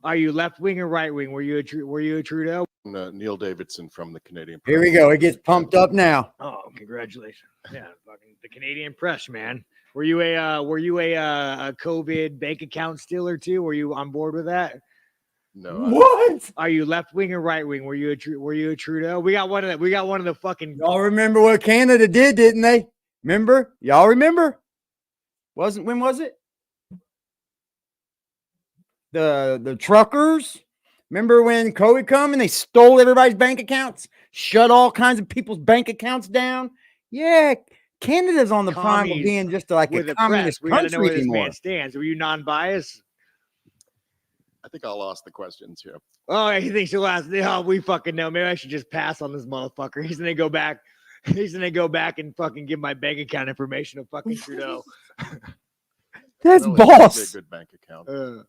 Are you left wing or right wing? Were you a Trudeau? Neil Davidson from the Canadian. Here we go. It gets pumped up now. Oh, congratulations. Yeah, fucking the Canadian press, man. Were you a COVID bank account stealer too? Were you on board with that? No. What? Are you left wing or right wing? Were you a Trudeau? We got one of the fucking. Y'all remember what Canada did, didn't they? Remember? Y'all remember? When was it? The truckers. Remember when COVID come and they stole everybody's bank accounts, shut all kinds of people's bank accounts down? Yeah, Canada's on the prime of Commies being just like with a the communist press. We got to know country where this anymore. man stands. Were you non-biased? I think I'll ask the questions here. Oh, he thinks he'll ask. Oh, we fucking know. Maybe I should just pass on this motherfucker. He's gonna go back. He's gonna go back and fucking give my bank account information to fucking Trudeau. That's Well, boss. it's a good bank account.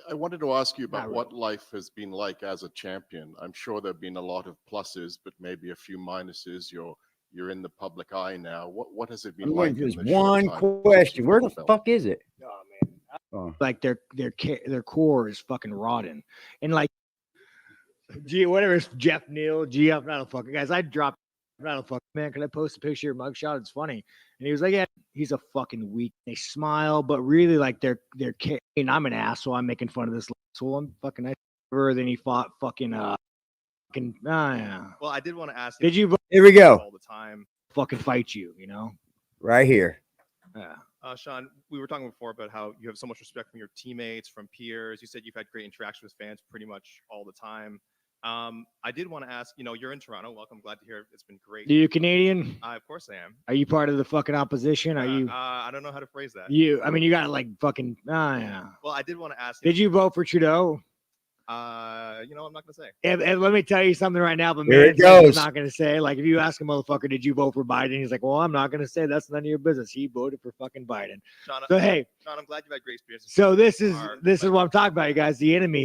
I wanted to ask you about Not what life has been like as a champion. I'm sure there've been a lot of pluses, but maybe a few minuses. You're in the public eye now. What has it been I'm like? going to in just the short one time since question. you've Where held the the belt? fuck is it? Oh man, Oh. like their core is fucking rotten, and like whatever it's Jeff Neal, GF, not a fucking guys. I dropped, not a fucking man. Can I post a picture of your mugshot? It's funny. And he was like, yeah, he's a fucking weak. They smile, but really like they're and I'm an asshole. I'm making fun of this asshole. I'm fucking nice. Then he fought fucking yeah. Well, I did want to ask. Did you Here we go. All the time. Fucking fight you, you know? Right here. Yeah. Sean, we were talking before about how you have so much respect from your teammates, from peers. You said you've had great interaction with fans pretty much all the time. I did want to ask, you're in Toronto. Welcome. Glad to hear it's been great. Are you Canadian? Of course I am. Are you part of the fucking opposition? Are you? I don't know how to phrase that. I mean, you got like fucking. Yeah. Well, I did want to ask. Did you vote for Trudeau? I'm not gonna say. And let me tell you something right now, but Here man, it goes. I'm not gonna say. Like, if you ask a motherfucker, did you vote for Biden? He's like, well, I'm not gonna say. That's none of your business. He voted for fucking Biden. Sean, So hey, Sean, I'm glad you've had great experiences. so this is what I'm talking about, you guys. The enemy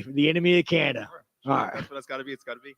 of Canada. Sure. All right. That's what it's got to be. It's got to be.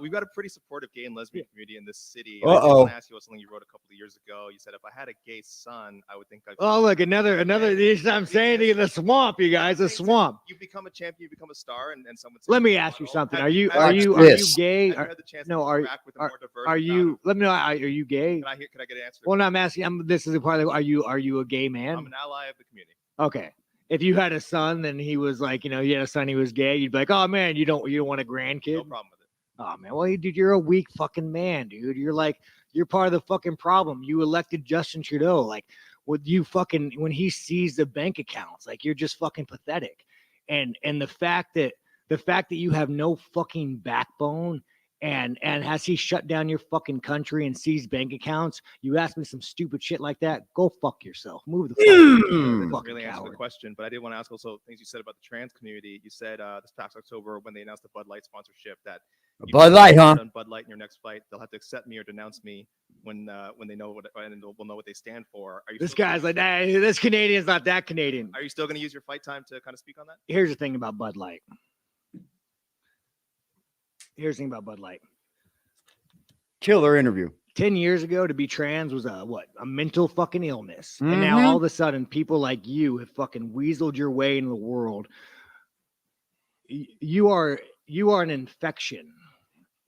We've got a pretty supportive gay and lesbian community in this city. Uh-oh. I just want to ask you about something you wrote a couple of years ago. You said, if I had a gay son, I would think I'd. Oh, look, another. I'm saying to you, the swamp, you guys, the swamp. You become a champion, you become a star, and someone. Let me ask you something. Are you gay? Have you had the chance to interact with a more diverse Are you? Let me know. Are you gay? Can I get an answer? Well, no, I'm asking. This is a part of. Are you a gay man? I'm an ally of the community. Okay. If you had a son and he was like, you had a son, he was gay, you'd be like, oh man, you don't want a grandkid? No problem with it. Oh man, well, dude, you're a weak fucking man, dude. You're part of the fucking problem. You elected Justin Trudeau. Like, when he sees the bank accounts, like, you're just fucking pathetic. And the fact that you have no fucking backbone. And has he shut down your fucking country and seized bank accounts? You ask me some stupid shit like that, go fuck yourself. Move the fuck. Really answer the question, but I did want to ask also things you said about the trans community. You said this past October when they announced the Bud Light sponsorship that Bud Light, huh? On Bud Light in your next fight, they'll have to accept me or denounce me when they know what and will know what they stand for. Are you? This guy's like, nah, this Canadian's not that Canadian. Are you still going to use your fight time to kind of speak on that? Here's the thing about Bud Light. Killer interview. 10 years ago, to be trans was a mental fucking illness. And now all of a sudden, people like you have fucking weaseled your way into the world. You are an infection.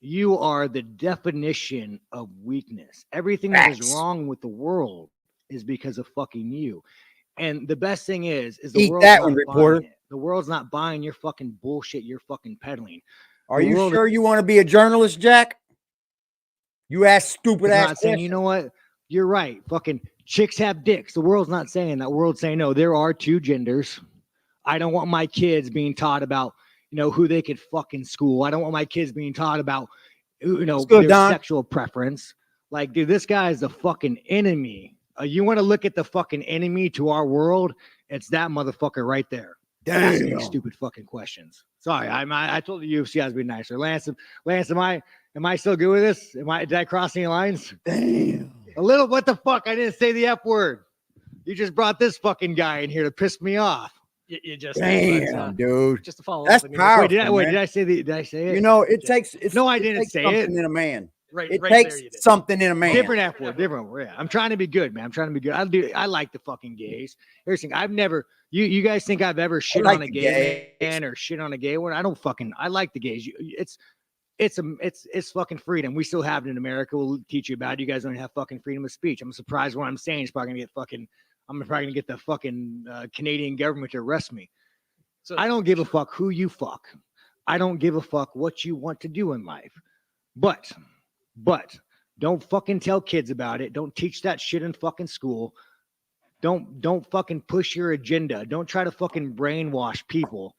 You are the definition of weakness. Everything that is wrong with the world is because of fucking you. And the best thing is the world's that not one, buying reporter. it. The world's not buying your fucking bullshit you're fucking peddling. Are you sure you want to be a journalist, Jack? You ask stupid ass not saying, you know what? You're right. Fucking chicks have dicks. The world's not saying that. The world's saying, no, there are two genders. I don't want my kids being taught about, who they could fuck in school. I don't want my kids being taught about, their sexual preference. Like, dude, this guy is the fucking enemy. You want to look at the fucking enemy to our world? It's that motherfucker right there. Asking stupid fucking questions. Sorry, I told the UFC I was being nicer. Lance, am I still good with this? Did I cross any lines? Damn. A little. What the fuck? I didn't say the F word. You just brought this fucking guy in here to piss me off. You just dude. Just to follow That's up. powerful. Did I say it? It takes. No, I didn't say it. In a man. Right, It right takes there you did. something in a man. Different F word, different word. Yeah, I'm trying to be good, man. I'm trying to be good. I like the fucking gays. Here's the thing. I've never. You guys think I've ever shit like on a the gay man or shit on a gay one? I like the gays. It's fucking freedom. We still have it in America. We'll teach you about it. You guys don't have fucking freedom of speech. I'm surprised what I'm saying is probably I'm probably gonna get the fucking Canadian government to arrest me. So I don't give a fuck who you fuck. I don't give a fuck what you want to do in life. But don't fucking tell kids about it. Don't teach that shit in fucking school. Don't fucking push your agenda. Don't try to fucking brainwash people.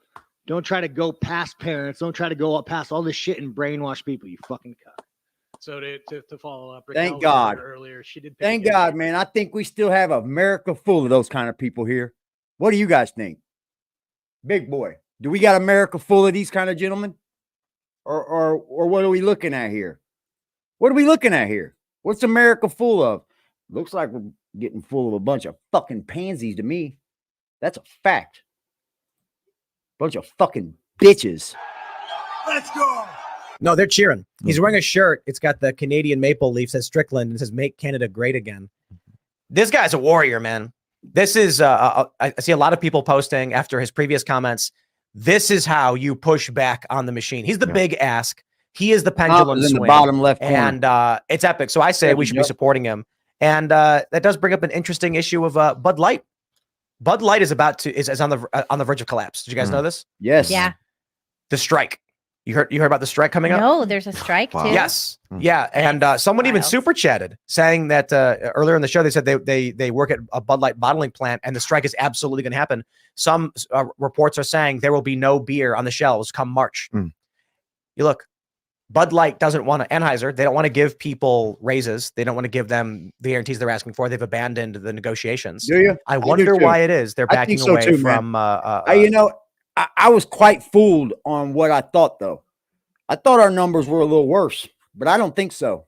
Don't try to go past parents. Don't try to go up past all this shit and brainwash people, you fucking cuck. So to follow up, Thank God. Earlier, she did. Thank God, man. I think we still have America full of those kind of people here. What do you guys think? Big boy, do we got America full of these kind of gentlemen? Or what are we looking at here? What are we looking at here? What's America full of? Looks like we're getting full of a bunch of fucking pansies to me. That's a fact. Bunch of fucking bitches. Let's go. No, they're cheering. He's wearing a shirt. It's got the Canadian maple leaf, says Strickland, and says "Make Canada Great Again." This guy's a warrior, man. This is I see a lot of people posting after his previous comments This is how you push back on the machine. He's the big ask. He is the Trump pendulum is in the swing, bottom left corner. and it's epic. So I say we should be supporting him. And that does bring up an interesting issue of Bud Light. Bud Light is is on the verge of collapse. Did you guys know this? Yes. Yeah. The strike. You heard about the strike coming up? No, there's a strike too. Yes. Yeah. And someone even super chatted saying that earlier in the show, they said they work at a Bud Light bottling plant and the strike is absolutely going to happen. Some reports are saying there will be no beer on the shelves come March. You look, Bud Light doesn't want to, Anheuser, they don't want to give people raises. They don't want to give them the guarantees they're asking for. They've abandoned the negotiations. Do you? I wonder why it is they're backing away too, from. You know, I was quite fooled on what I thought, though. I thought our numbers were a little worse, but I don't think so.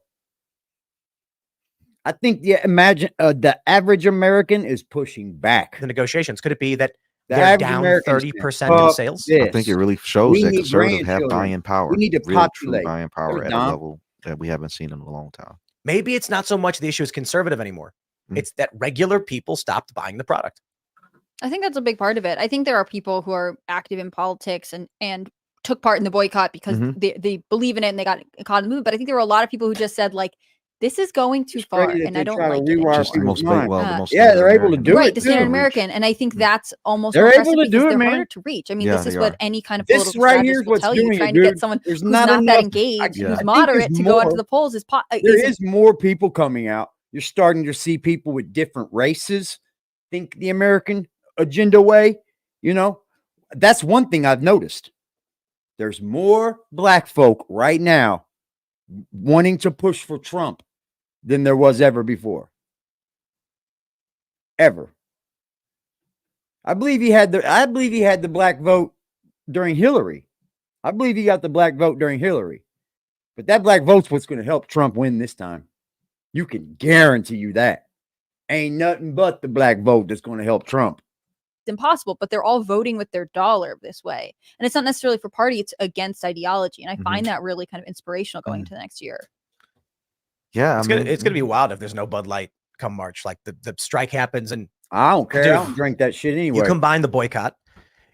I think the average American is pushing back the negotiations. Could it be that the they're average down American's 30% in sales? I think it really shows We that need conservatives have grandchildren. buying power. We need to real true populate. buying power at a Dom. level that we haven't seen in a long time. Maybe it's not so much the issue is conservative anymore. It's that regular people stopped buying the product. I think that's a big part of it. I think there are people who are active in politics and took part in the boycott because they believe in it and they got caught in the movement. But I think there were a lot of people who just said, like, this is going too far and I don't like it. Just the most, yeah, they're able to do right, it. the standard American. And I think that's almost They're more able to impressive do because it, they're man. harder to reach. I mean, Yeah, this is they what are. any kind of This political right strategist here is will what's tell you. doing it, Trying to dude. get someone There's who's not not that enough- engaged, I who's think moderate there's to go out more. to the polls There is more people coming out. You're starting to see people with different races think the American agenda way. You know, that's one thing I've noticed. There's more black folk right now wanting to push for Trump than there was ever before. Ever. I believe he had the black vote during Hillary. I believe he got the black vote during Hillary. But that black vote's what's going to help Trump win this time. You can guarantee you that. Ain't nothing but the black vote that's going to help Trump. impossible, but they're all voting with their dollar this way. And it's not necessarily for party, it's against ideology. And I find that really kind of inspirational going into the next year. Yeah, It's gonna be wild if there's no Bud Light come March. Like the strike happens and I don't care. Dude, I don't drink that shit anyway. You combine the boycott.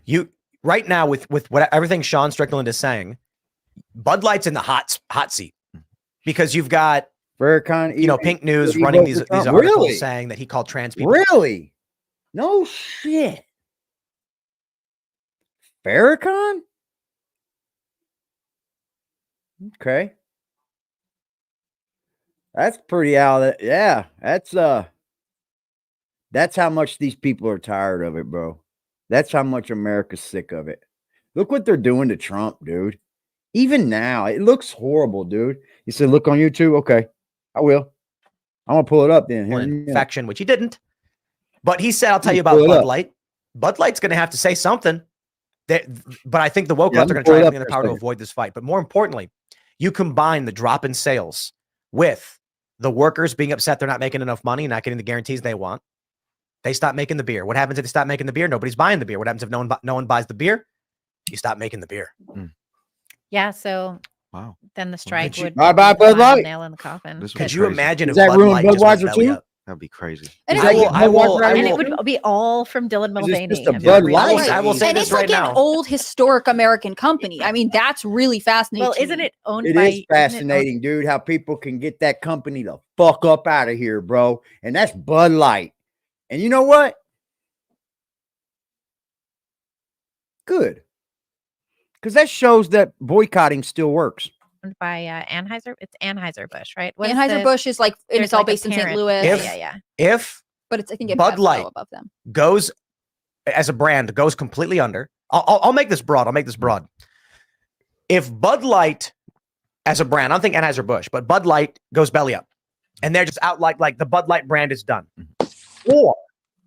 You right now with what everything Sean Strickland is saying, Bud Light's in the hot seat because you've got Farrakhan, Pink News running these articles really? saying that he called trans people. Really? No shit. Farrakhan? Okay. That's pretty out. Yeah, that's how much these people are tired of it, bro. That's how much America's sick of it. Look what they're doing to Trump, dude. Even now, it looks horrible, dude. You said look on YouTube? Okay, I will. I'm gonna pull it up then. Infection, which he didn't. But he said, I'll tell you about Bud Light. Bud Light's going to have to say something. But I think the woke left are going to try everything in their power to avoid this fight. But more importantly, you combine the drop in sales with the workers being upset they're not making enough money and not getting the guarantees they want. They stop making the beer. What happens if they stop making the beer? Nobody's buying the beer. What happens if no one buys the beer? You stop making the beer. Yeah, so wow. Then the strike would bye be Bud the final Light. nail in the coffin. Could you imagine if Does that Bud ruin Light just went Budweiser belly too? up? That'd be crazy. And I will it would be all from Dylan Mulvaney. just a I mean, Bud really. Light. I will say And this it's right like now. an old historic American company. I mean, that's really fascinating. Well, to isn't me. it owned It by? is fascinating, dude, how people can get that company the fuck up out of here, bro. And that's Bud Light. And you know what? Good. Because that shows that boycotting still works. Owned by Anheuser. It's Anheuser-Busch, right? What is Anheuser-Busch is like, and there's it's all like a based in St. parent. Louis. Yeah. If But it's, I think, Bud Light above them. goes as a brand goes completely under. I'll make this broad. If Bud Light as a brand, I don't think Anheuser-Busch, but Bud Light goes belly up and they're just out like the Bud Light brand is done. Or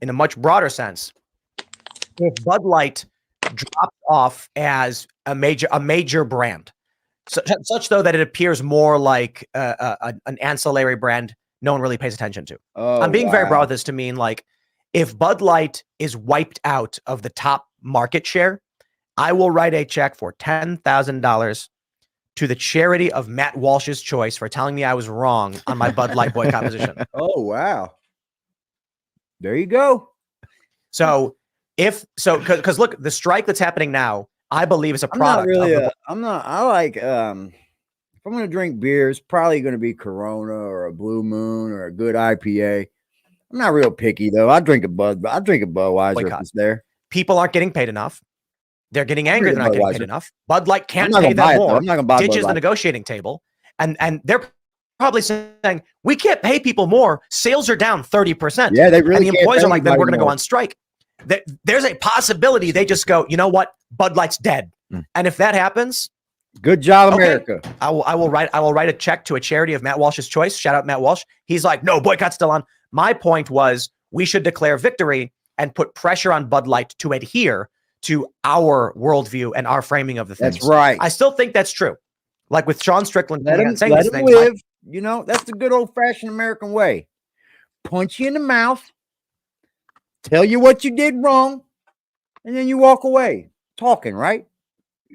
in a much broader sense, if Bud Light drops off as a major brand, such though that it appears more like an ancillary brand no one really pays attention to. Oh, I'm being very wow. broad with this to mean like if Bud Light is wiped out of the top market share, I will write a check for $10,000 to the charity of Matt Walsh's choice for telling me I was wrong on my Bud Light boycott position. Oh, wow. There you go. So because look, the strike that's happening now, I believe is a I'm not product. really. of the, I'm not. I like. If I'm gonna drink beer, it's probably gonna be Corona or a Blue Moon or a good IPA. I'm not real picky though. I drink a Budweiser if Boycott. it's there. People aren't getting paid enough. They're getting angry. They're not getting paid Budweiser. enough. Bud Light I'm can't not pay gonna buy them it, though. more. I'm not gonna buy Ditches Bud the Light. negotiating table, and they're probably saying we can't pay people more. Sales are down 30%. Yeah, they really And the can't employees pay are like, then anybody we're going to go more. on strike. There's a possibility they just go, you know what, Bud Light's dead. And if that happens, good job, okay, America. I will write a check to a charity of Matt Walsh's choice. Shout out Matt Walsh. He's like, no, boycott's still on. My point was we should declare victory and put pressure on Bud Light to adhere to our worldview and our framing of the things. That's right. I still think that's true. Like with Sean Strickland Let him saying these things, live. You know, that's the good old fashioned American way. Punch you in the mouth, tell you what you did wrong, and then you walk away talking, right?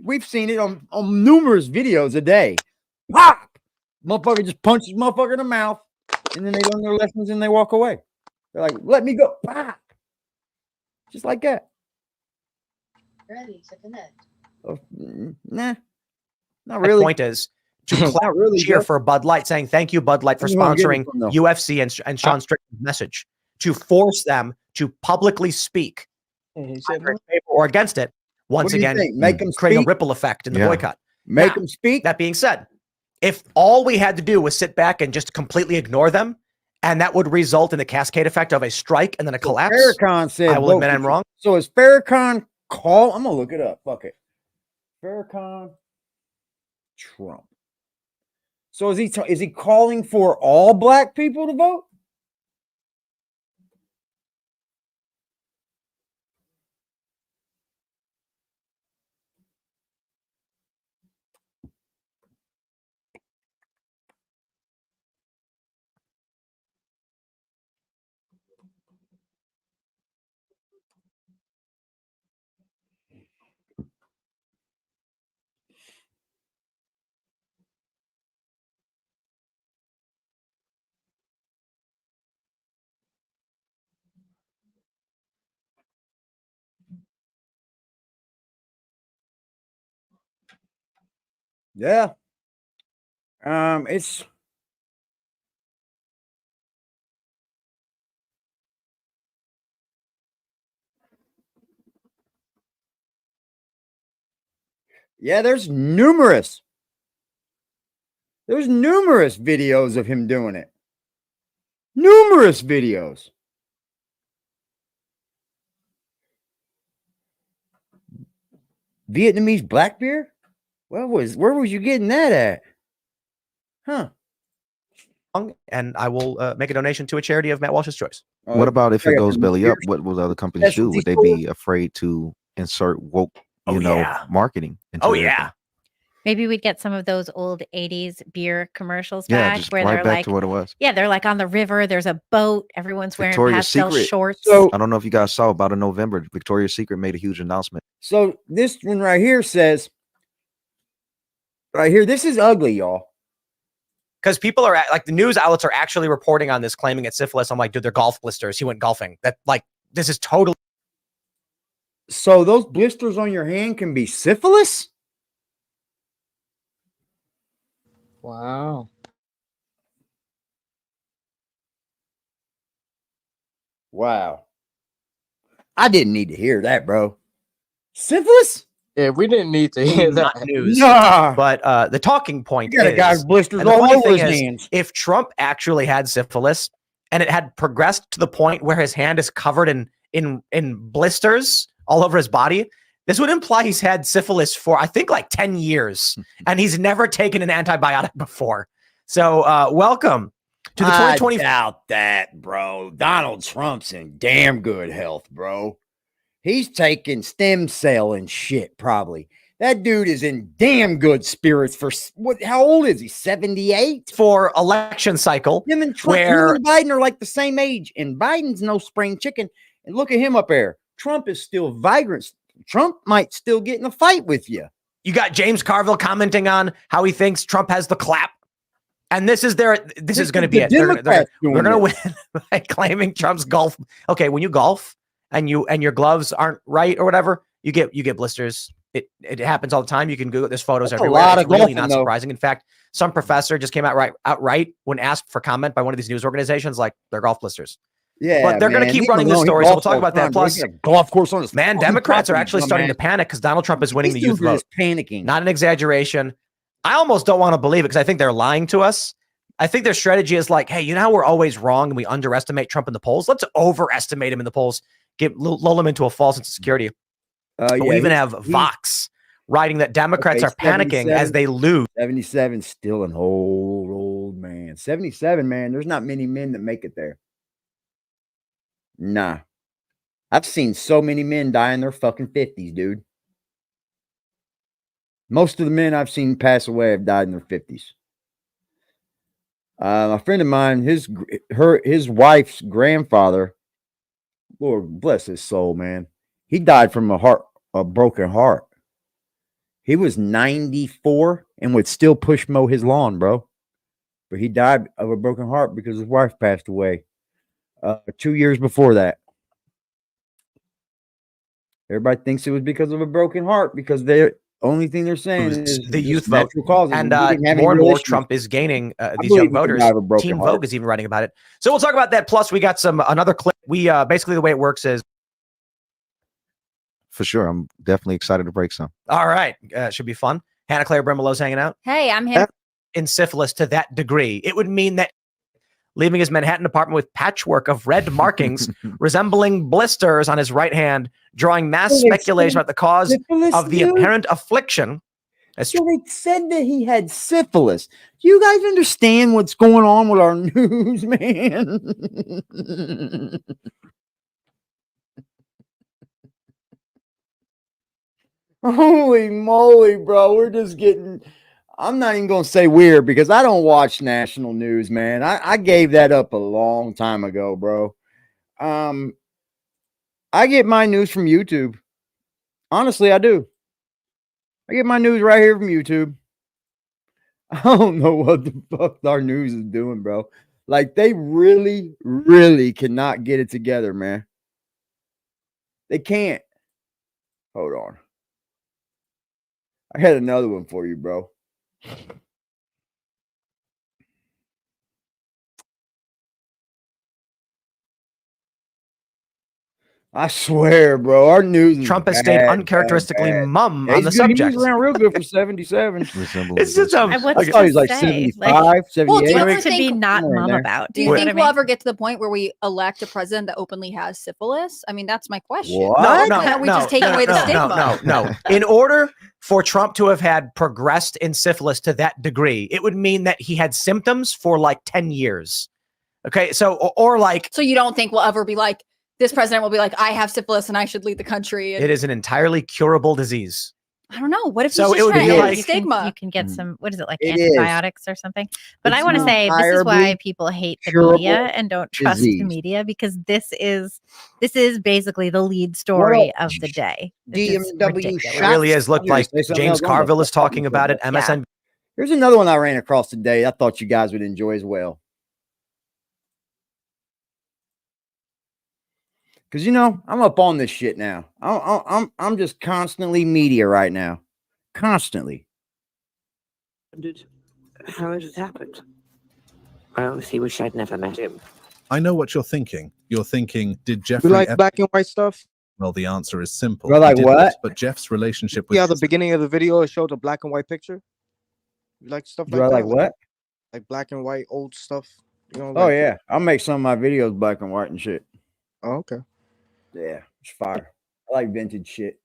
We've seen it on numerous videos a day. Pop! Motherfucker just punches motherfucker in the mouth, and then they learn their lessons and they walk away. They're like, let me go. Pop! Just like that. Ready to connect. Oh, nah, not My really. point is to clap really, cheer Jeff. for Bud Light, saying thank you, Bud Light, for Where you wanna get it sponsoring from, though? UFC and Sean Strickland's message, to force them to publicly speak either in favor or against it. Once What do you again, think? Make 'em creating a speak? ripple effect in the Yeah. boycott. Make Now, them speak. That being said, if all we had to do was sit back and just completely ignore them, and that would result in the cascade effect of a strike and then a collapse, Farrakhan said, I will vote admit for I'm wrong. So is Farrakhan call? I'm gonna look it up. Fuck it. Farrakhan Trump. So is he calling for all black people to vote? Yeah. It's there's numerous videos of him doing it. Numerous videos. Vietnamese black beer? Where was you getting that at? Huh. And I will make a donation to a charity of Matt Walsh's choice. What about if it goes belly up? What will other companies do? Would they be afraid to insert woke, marketing? Into Oh their yeah. thing? Maybe we'd get some of those old 80s beer commercials Yeah, back just where right they're back like, to what it was. yeah, they're like on the river. There's a boat. Everyone's wearing Victoria's pastel Secret. shorts. I don't know if you guys saw about in November, Victoria's Secret made a huge announcement. So this one right here says, this is ugly, y'all. Because people are like, the news outlets are actually reporting on this, claiming it's syphilis. I'm like, dude, they're golf blisters. He went golfing. That, like, this is totally. So those blisters on your hand can be syphilis? Wow. Wow. I didn't need to hear that, bro. Syphilis? Yeah, we didn't need to hear that. Not news. Nah. But the talking point You got a is, guy with blisters and the all funny over thing his is, hands. if Trump actually had syphilis and it had progressed to the point where his hand is covered in blisters all over his body, this would imply he's had syphilis for, I think, like 10 years, and he's never taken an antibiotic before. So welcome to the 2020. I doubt that, bro. Donald Trump's in damn good health, bro. He's taking stem cell and shit, probably. That dude is in damn good spirits for what? How old is he? 78? For election cycle. Him and Trump, him and Biden are like the same age, and Biden's no spring chicken. And look at him up there. Trump is still vibrant. Trump might still get in a fight with you. You got James Carville commenting on how he thinks Trump has the clap. And this is going to be it. They're going to win by claiming Trump's golf. Okay, when you golf and your gloves aren't right or whatever, you get blisters. It happens all the time. You can Google. There's photos That's a everywhere. lot It's of really golfing, not though. surprising. In fact, some professor just came out outright when asked for comment by one of these news organizations, like they're golf blisters. Yeah, but they're going to man. keep Leave running him this alone. He story. So we'll golfs talk all the about that. time, bro. Plus, He got a golf course on his man, fucking Democrats are property, actually starting to dumbass. panic because Donald Trump is winning the These youth dudes are vote. just panicking. Not an exaggeration. I almost don't want to believe it because I think they're lying to us. I think their strategy is like, hey, you know how we're always wrong and we underestimate Trump in the polls? Let's overestimate him in the polls, lull him into a false sense of security. But we even have Vox writing that Democrats are panicking as they lose. 77 still an old man. 77, man. There's not many men that make it there. Nah. I've seen so many men die in their fucking 50s, dude. Most of the men I've seen pass away have died in their 50s. A friend of mine, his wife's grandfather, Lord bless his soul, man. He died from a broken heart. He was 94 and would still push mow his lawn, bro. But he died of a broken heart because his wife passed away 2 years before that. Everybody thinks it was because of a broken heart because the only thing they're saying is the youth vote. causes. And more and more Trump is gaining these young voters. Teen Vogue is even writing about it. So we'll talk about that. Plus, we got another clip. We basically the way it works is. For sure. I'm definitely excited to break some. All right. Should be fun. Hannah Claire Brimelow's hanging out. Hey, I'm him. In syphilis to that degree, it would mean that leaving his Manhattan apartment with patchwork of red markings resembling blisters on his right hand, drawing mass speculation about the cause of the apparent affliction. So they said that he had syphilis. Do you guys understand what's going on with our news, man? Holy moly, bro. We're just getting... I'm not even going to say weird because I don't watch national news, man. I gave that up a long time ago, bro. I get my news from YouTube. Honestly, I do. I get my news right here from YouTube. I don't know what the fuck our news is doing, bro. Like, they really, really cannot get it together, man. They can't. Hold on. I had another one for you, bro. I swear, bro, our news is Trump has stayed uncharacteristically mum on the subject. He was around real good for 77. It's just I thought he's like 75, 78. Well, do you ever to be think, not somewhere in mum there. about? do you think we'll ever get to the point where we elect a president that openly has syphilis? I mean, that's my question. What? Can't we just take away the stigma? No. In order for Trump to have had progressed in syphilis to that degree, it would mean that he had symptoms for like 10 years. Okay, so or like. So you don't think we'll ever be like, this president will be like, I have syphilis and I should lead the country. And It is an entirely curable disease. I don't know. What if So he's it just would trying be to end like- the stigma? You can get some, what is it, like It is. antibiotics or something? But I It's want to an say this is why entirely people hate the curable media and don't trust the disease. media, because this is basically the lead story of the day. It's just DMW ridiculous. It really is. Look You're gonna like say something James else on Carville that. is talking about it. MSN. Here's another one I ran across today. I thought you guys would enjoy as well. Because, you know, I'm up on this shit now. I'm just constantly media right now. Constantly. How has it happened? I honestly wish I'd never met him. I know what you're thinking. You're thinking, did You Jeffrey like Ep- black and white stuff? Well, the answer is simple. Well, He like didn't, what? But Jeff's relationship with Yeah, the beginning of the video, it showed a black and white picture. You like stuff Do like I that? like what? Like black and white old stuff. You know, Oh, like- yeah. I'll make some of my videos black and white and shit. Oh, okay. Yeah, it's fire. I like vintage shit.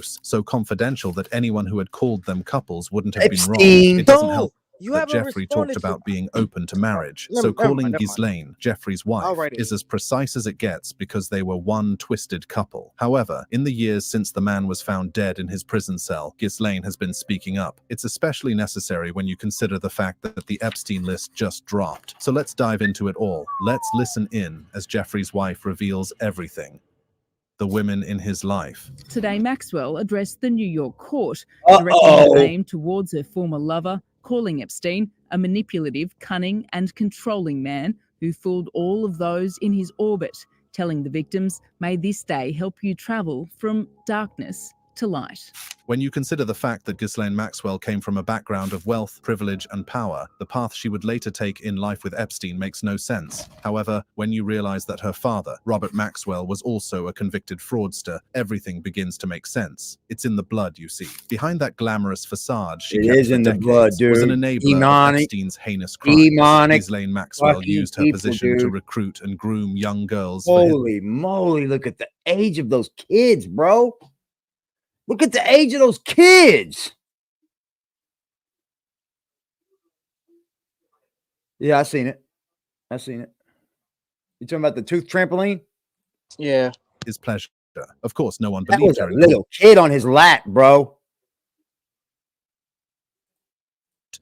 so confidential that anyone who had called them couples wouldn't have been wrong. Epstein. It doesn't No, help you that haven't Jeffrey responded talked to- about being open to marriage. Never- So never mind, calling never mind. Ghislaine, Jeffrey's wife, write it is as precise as it gets because they were one twisted couple. However, in the years since the man was found dead in his prison cell, Ghislaine has been speaking up. It's especially necessary when you consider the fact that the Epstein list just dropped. So let's dive into it all. Let's listen in as Jeffrey's wife reveals everything. The women in his life. Today, Maxwell addressed the New York court, Uh-oh. directing her blame towards her former lover, calling Epstein a manipulative, cunning, and controlling man who fooled all of those in his orbit, telling the victims, "May this day help you travel from darkness to light. When you consider the fact that Ghislaine Maxwell came from a background of wealth, privilege, and power, the path she would later take in life with Epstein makes no sense. However, when you realize that her father, Robert Maxwell, was also a convicted fraudster, everything begins to make sense. It's in the blood, you see. Behind that glamorous facade she It kept is for in the decades blood, was an dude. enabler of Demonic. Epstein's heinous crimes. Demonic Ghislaine Maxwell fucking used her people, position to dude. recruit and groom young girls for his Holy moly, look at the age of those kids, bro. Look at the age of those kids. Yeah, I seen it. I seen it. You talking about the tooth trampoline? Yeah. his pleasure. Of course, no one That believed was a her in little kid on his lap, bro.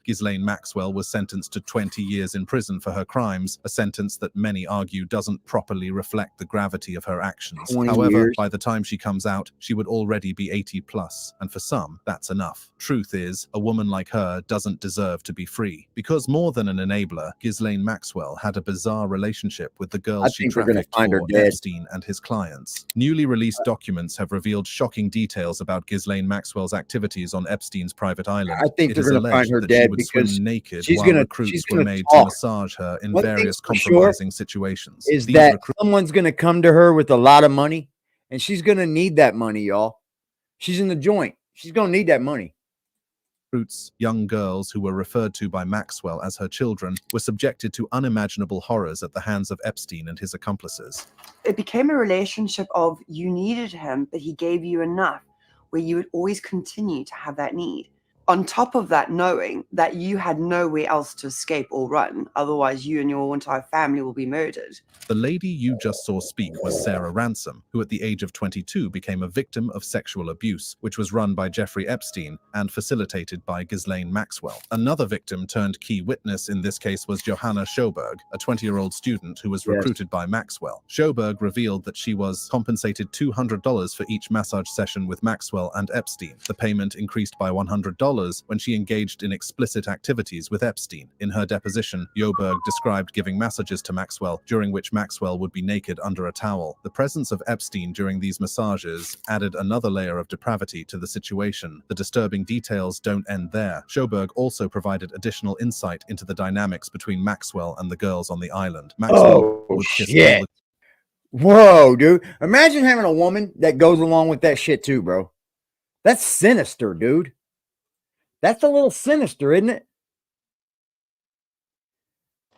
Ghislaine Maxwell was sentenced to 20 years in prison for her crimes, a sentence that many argue doesn't properly reflect the gravity of her actions. 20 However, years. by the time she comes out, she would already be 80 plus, and for some, that's enough. Truth is, a woman like her doesn't deserve to be free. Because more than an enabler, Ghislaine Maxwell had a bizarre relationship with the girls she think we're gonna trafficked find her for dead. Epstein and his clients. Newly released documents have revealed shocking details about Ghislaine Maxwell's activities on Epstein's private island. I think It they're is gonna find alleged her that she dead would because swim naked she's while gonna recruits were made to talk. massage her in One thing's various for sure compromising situations. is These that recruits someone's gonna come to her with a lot of money, and she's gonna need that money, y'all. She's in the joint. She's gonna need that money. young girls who were referred to by Maxwell as her children were subjected to unimaginable horrors at the hands of Epstein and his accomplices. It became a relationship of you needed him, but he gave you enough where you would always continue to have that need. On top of that, knowing that you had nowhere else to escape or run, otherwise you and your entire family will be murdered. The lady you just saw speak was Sarah Ransom, who at the age of 22 became a victim of sexual abuse, which was run by Jeffrey Epstein and facilitated by Ghislaine Maxwell. Another victim turned key witness in this case was Johanna Schoberg, a 20-year-old student who was Yes. recruited by Maxwell. Schoberg revealed that she was compensated $200 for each massage session with Maxwell and Epstein. The payment increased by $100 when she engaged in explicit activities with Epstein. In her deposition, Joberg described giving massages to Maxwell, during which Maxwell would be naked under a towel. The presence of Epstein during these massages added another layer of depravity to the situation. The disturbing details don't end there. Schoberg also provided additional insight into the dynamics between Maxwell and the girls on the island. Maxwell would kiss all shit. the Whoa, dude. Imagine having a woman that goes along with that shit too, bro. That's sinister, dude. That's a little sinister, isn't it?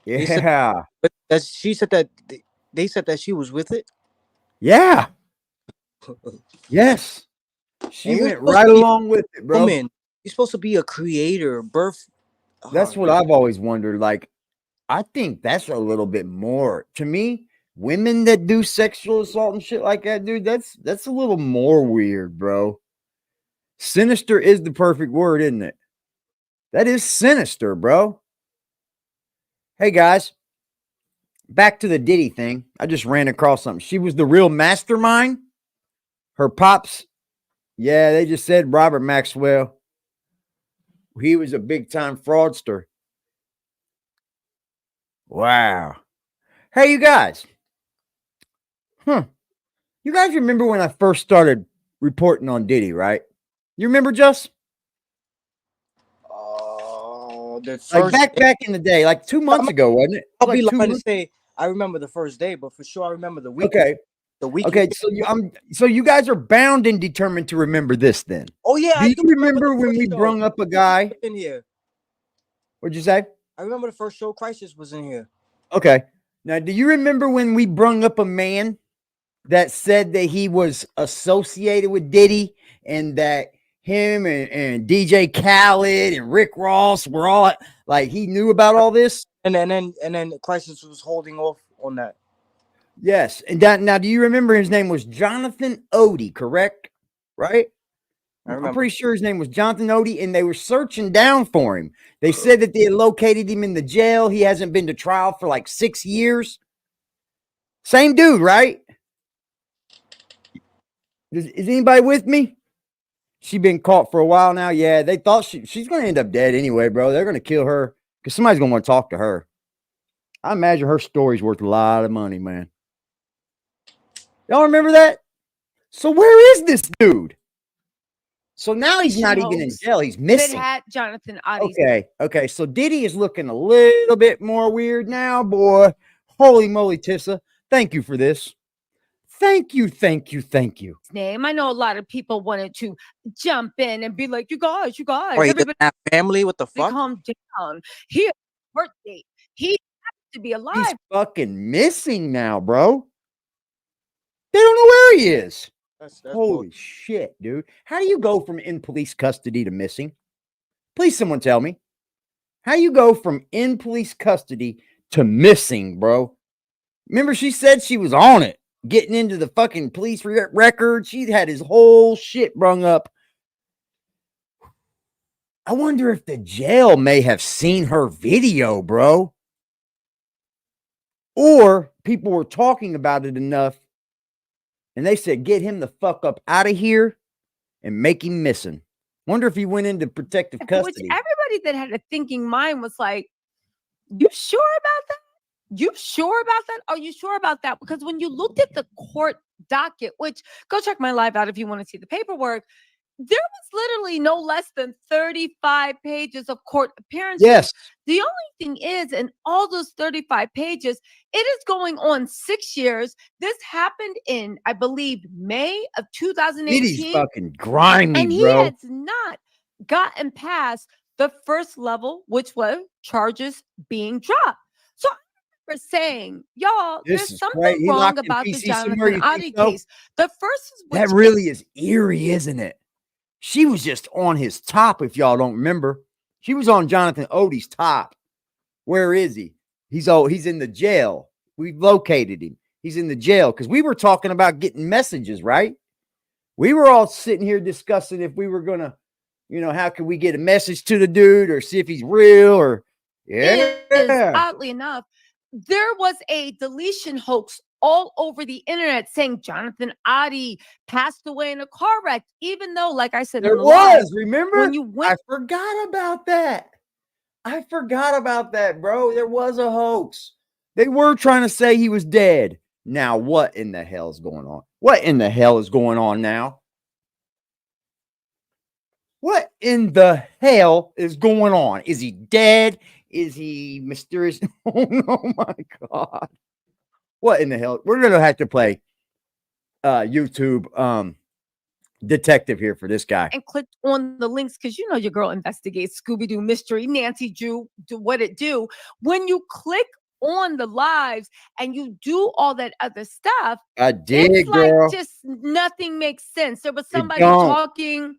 They said- Yeah. But that she said that they said that she was with it. Yeah. Yes. She And you're went supposed right to be a along with it, bro. Woman, you're supposed to be a creator, birth. That's what I've always wondered. Like, I think that's a little bit more to me. Women that do sexual assault and shit like that, dude, that's a little more weird, bro. Sinister is the perfect word, isn't it? That is sinister, bro. Hey guys, back to the Diddy thing. I just ran across something. She was the real mastermind. Her pops, yeah, they just said Robert Maxwell. He was a big time fraudster. Wow. Hey, you guys. You guys remember when I first started reporting on Diddy, right? You remember, Just? The Like first back in the day, like 2 months ago, wasn't it? I'll Like be 2 lying to months. say I remember the first day, but for sure I remember the week. Okay. The week. Okay, so you guys are bound and determined to remember this then. Oh yeah, Do I you do remember the when first we show. brung up a guy? In here. What'd you say? I remember the first show. Crisis was in here. Okay. Now, do you remember when we brung up a man that said that he was associated with Diddy and that him and DJ Khaled and Rick Ross were all like he knew about all this? And then Crisis was holding off on that. Yes. And that, now, do you remember his name was Jonathan Odie, correct? Right? I I'm remember. pretty sure his name was Jonathan Odie, and they were searching down for him. They said that they had located him in the jail. He hasn't been to trial for like 6 years. Same dude, right? Is anybody with me? She been caught for a while now. Yeah, they thought she's going to end up dead anyway, bro. They're going to kill her because somebody's going to want to talk to her. I imagine her story's worth a lot of money, man. Y'all remember that? So where is this dude? So now he's not even in jail. He's missing. That had Jonathan Ottie's Okay. So Diddy is looking a little bit more weird now, boy. Holy moly, Tissa. Thank you for this. Thank you. name. I know a lot of people wanted to jump in and be like, you guys, Wait, he doesn't everybody have family? What the fuck? calm down. He has a birthday. He happens to be alive. He's fucking missing now, bro. They don't know where he is. That's Holy shit, dude. How do you go from in police custody to missing? Please, someone tell me. How you go from in police custody to missing, bro? Remember, she said she was on it, getting into the fucking police record. She had his whole shit brung up. I wonder if the jail may have seen her video, bro. Or people were talking about it enough and they said, get him the fuck up out of here and make him missing. Wonder if he went into protective custody. Which everybody that had a thinking mind was like, you sure about that? You sure about that? Are you sure about that? Because when you looked at the court docket, which go check my live out if you want to see the paperwork, there was literally no less than 35 pages of court appearances. Yes. The only thing is, in all those 35 pages, it is going on 6 years. This happened in, I believe, May of 2018. Diddy's fucking grimy, and he bro. has not gotten past the first level, which was charges being dropped. So I remember saying, y'all, This there's is something great. He wrong locked in about the PC somewhere, you Jonathan think Oddie so? case. The first is That really is eerie, isn't it? She was just on his top, if y'all don't remember. She was on Jonathan Odie's top. Where is he? He's in the jail. We've located him. He's in the jail because we were talking about getting messages, right? We were all sitting here discussing if we were going to, how can we get a message to the dude or see if he's real or, is, yeah. oddly enough, there was a deletion hoax all over the internet saying Jonathan Oddie passed away in a car wreck, even though, like I said, There in the was, live, remember? when you went, I forgot about that. Bro. There was a hoax. They were trying to say he was dead. Now, what in the hell is going on? What in the hell is going on now? What in the hell is going on? Is he dead? Is he mysterious? Oh, no, my God. What in the hell? We're going to have to play YouTube detective here for this guy. and clicked on the links because your girl investigates Scooby-Doo mystery, Nancy Drew, do what it do. When you click on the lives and you do all that other stuff, I did, it's girl. like just nothing makes sense. There was It somebody don't. talking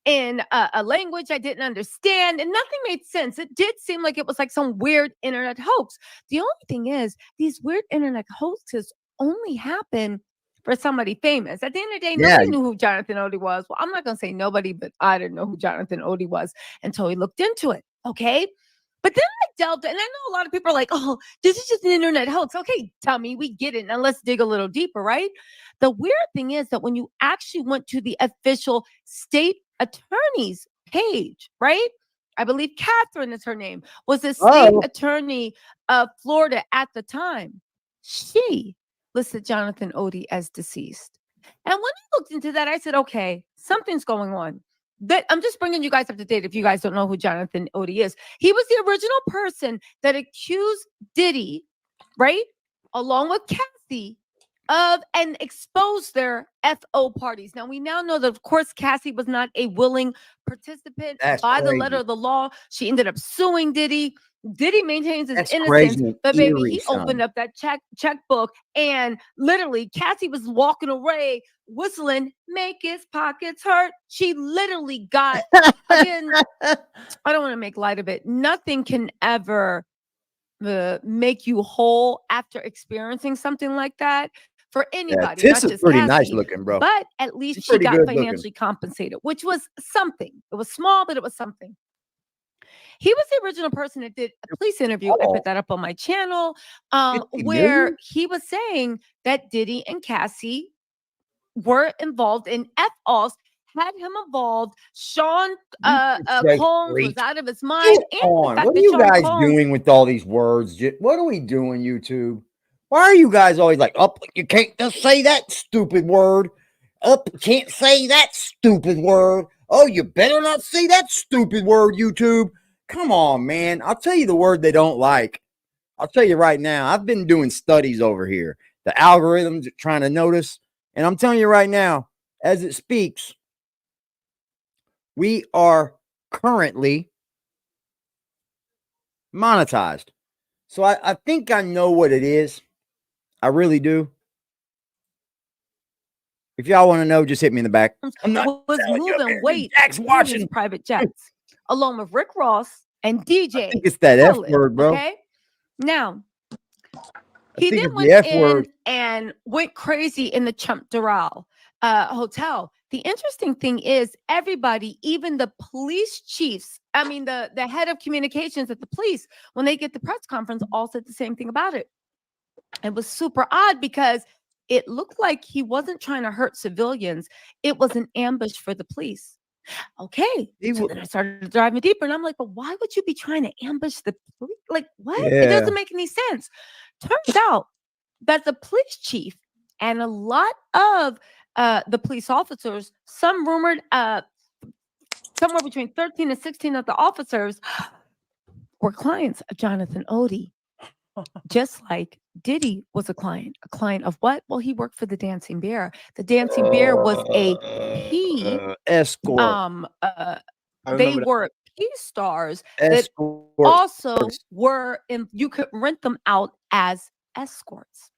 in a language I didn't understand, and nothing made sense. It did seem like it was like some weird internet hoax. The only thing is, these weird internet hoaxes only happen for somebody famous. At the end of the day, nobody knew who Jonathan Oddie was. Well, I'm not going to say nobody, but I didn't know who Jonathan Oddie was until he looked into it. Okay. But then I delved, and I know a lot of people are like, oh, this is just an internet hoax. Okay, dummy, we get it. Now let's dig a little deeper, right? The weird thing is that when you actually went to the official state attorney's page, right? I believe Catherine is her name, was the state attorney of Florida at the time. She listed Jonathan Oddie as deceased. And when I looked into that, I said, okay, something's going on. That I'm just bringing you guys up to date if you guys don't know who Jonathan Oddie is. He was the original person that accused Diddy, right, along with Cassie, of and exposed their FO parties. Now we now know that, of course, Cassie was not a willing participant. That's by the crazy. letter of the law. She ended up suing Diddy. Diddy maintains his That's innocence, crazy and but baby, eerie, he son. opened up that checkbook and literally Cassie was walking away whistling, make his pockets hurt. She literally got, again, I don't want to make light of it. Nothing can ever make you whole after experiencing something like that for anybody. Tiss not is just pretty Cassie, nice looking, bro. But at least She's she pretty got good looking. financially compensated, which was something. It was small, but it was something. He was the original person that did a police interview. I put that up on my channel, where he was saying that Diddy and Cassie were involved in F-Offs, had him involved. Sean Combs was out of his mind. Get And the on. fact What are that you Sean guys Combs, doing with all these words? What are we doing, YouTube? Why are you guys always like, oh, you can't just say that stupid word. Up, can't say that stupid word. Oh, you better not say that stupid word, YouTube. Come on, man. I'll tell you the word they don't like. I'll tell you right now. I've been doing studies over here. The algorithms are trying to notice. And I'm telling you right now, as it speaks, we are currently monetized. So I think I know what it is. I really do. If y'all want to know, just hit me in the back. I'm not was telling you, moving weight Jack's in his watching. private jets, along with Rick Ross and DJ. I think it's that F Khaled, word, bro. Okay, now I he think then it's the went F in word. and went crazy in the Chump Doral hotel. The interesting thing is, everybody, even the police chiefs, I mean, the head of communications at the police, when they get the press conference, all said the same thing about it. It was super odd because it looked like he wasn't trying to hurt civilians. It was an ambush for the police. Okay. So then I started driving deeper and I'm like, but why would you be trying to ambush the police? Like, what? It Yeah. doesn't make any sense. Turns out that the police chief and a lot of the police officers, some rumored somewhere between 13 and 16 of the officers were clients of Jonathan Odie. Just like Diddy was a client of what? Well, he worked for the Dancing Bear. The Dancing Bear was a P escort. They were P stars that Escort. also were in, you could rent them out as escorts.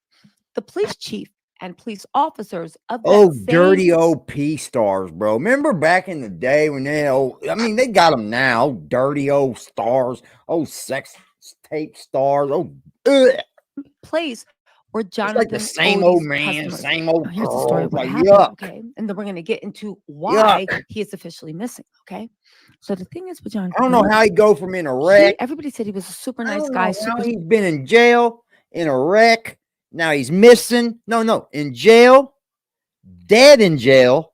The police chief and police officers of that Oh, same dirty old P stars, bro. Remember back in the day when they, I mean, they got them now. Dirty old stars. Oh, sex tape stars. Oh, ugh. place where It's Jonathan like the same Odie's old man, customers. same old Now, here's the story girl. of what Like, happened, yuck. okay? And then we're going to get into why Yuck. he is officially missing, okay? So the thing is with Jonathan, I don't know how he go from in a wreck. everybody said he was a super I nice don't guy. know how he's been in jail, in a wreck. Now he's missing. No, in jail, dead in jail,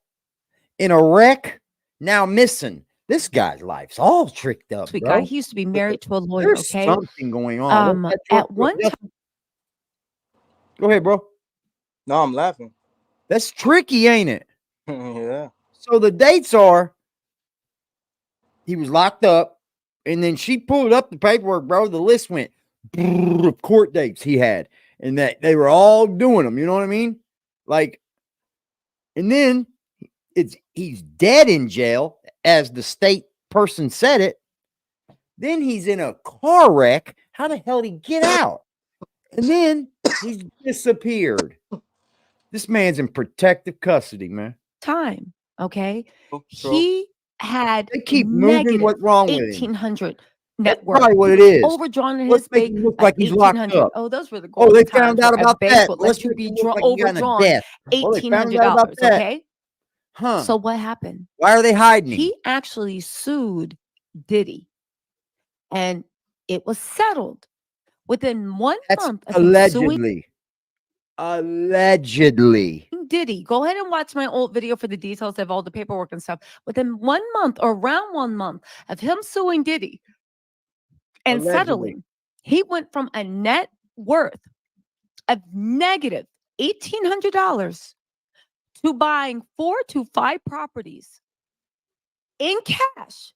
in a wreck, now missing. This guy's life's all tricked up, sweet bro. guy. He used to be married to a lawyer, There's okay? something going on. At one time, Go ahead, bro. No, I'm laughing. That's tricky, ain't it? Yeah. So the dates are he was locked up, and then she pulled up the paperwork, bro. The list went of court dates he had, and that they were all doing them. You know what I mean? Like, and then he's dead in jail, as the state person said it. Then he's in a car wreck. How the hell did he get out? And then he's disappeared. This man's in protective custody, man. time, okay? True. He had They keep moving. What's wrong with him? 1,800 That's net worth. probably what He it was is. Overdrawn in Let's his make bank him look by like he's locked 1,800. up. Oh, those were the Oh, golden they times found out where a about bank that. would Let's let you make be him look like he got in a overdrawn death. Oh, they found out about $1,800. that. Okay. Huh. So what happened? Why are they hiding him? He actually sued Diddy, and it was settled within 1 month of him suing Allegedly. Diddy. Go ahead and watch my old video for the details of all the paperwork and stuff. Within 1 month or around 1 month of him suing Diddy and Allegedly. settling, he went from a net worth of negative $1,800 to buying 4 to 5 properties in cash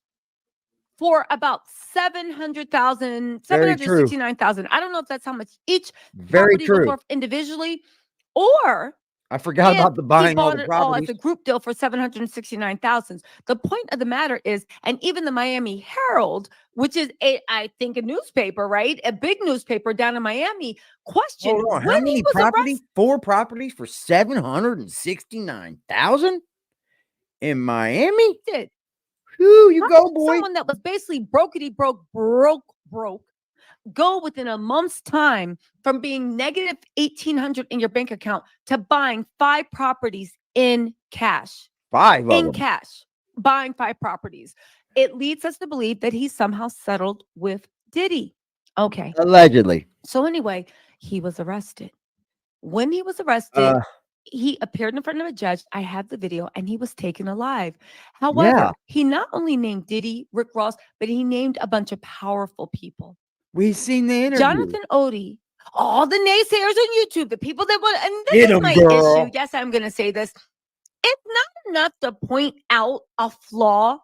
for about $700,000, Very true. $769,000. I don't know if that's how much each Very property was true. worth individually, or I forgot if about the he buying all bought the it all as properties. a group deal for $769,000. The point of the matter is, and even the Miami Herald, which is I think a newspaper, right? A big newspaper down in Miami, questioned Hold on. How when many he was properties? 4 properties for $769,000 in Miami? arrested. Whew, you How go, did boy. someone that was basically broke, go within a month's time from being negative 1,800 in your bank account to buying 5 properties in cash? 5 of In them. cash, buying 5 properties. It leads us to believe that he somehow settled with Diddy. Okay. Allegedly. So anyway, he was arrested. When he was arrested, Uh, he appeared in front of a judge. I have the video, and he was taken alive. However, he not only named Diddy, Rick Ross, but he named a bunch of powerful people. We've seen the interview. Jonathan Odie, all the naysayers on YouTube, the people that want, and this Get is 'em, my girl. issue. Yes, I'm going to say this. It's not enough to point out a flaw,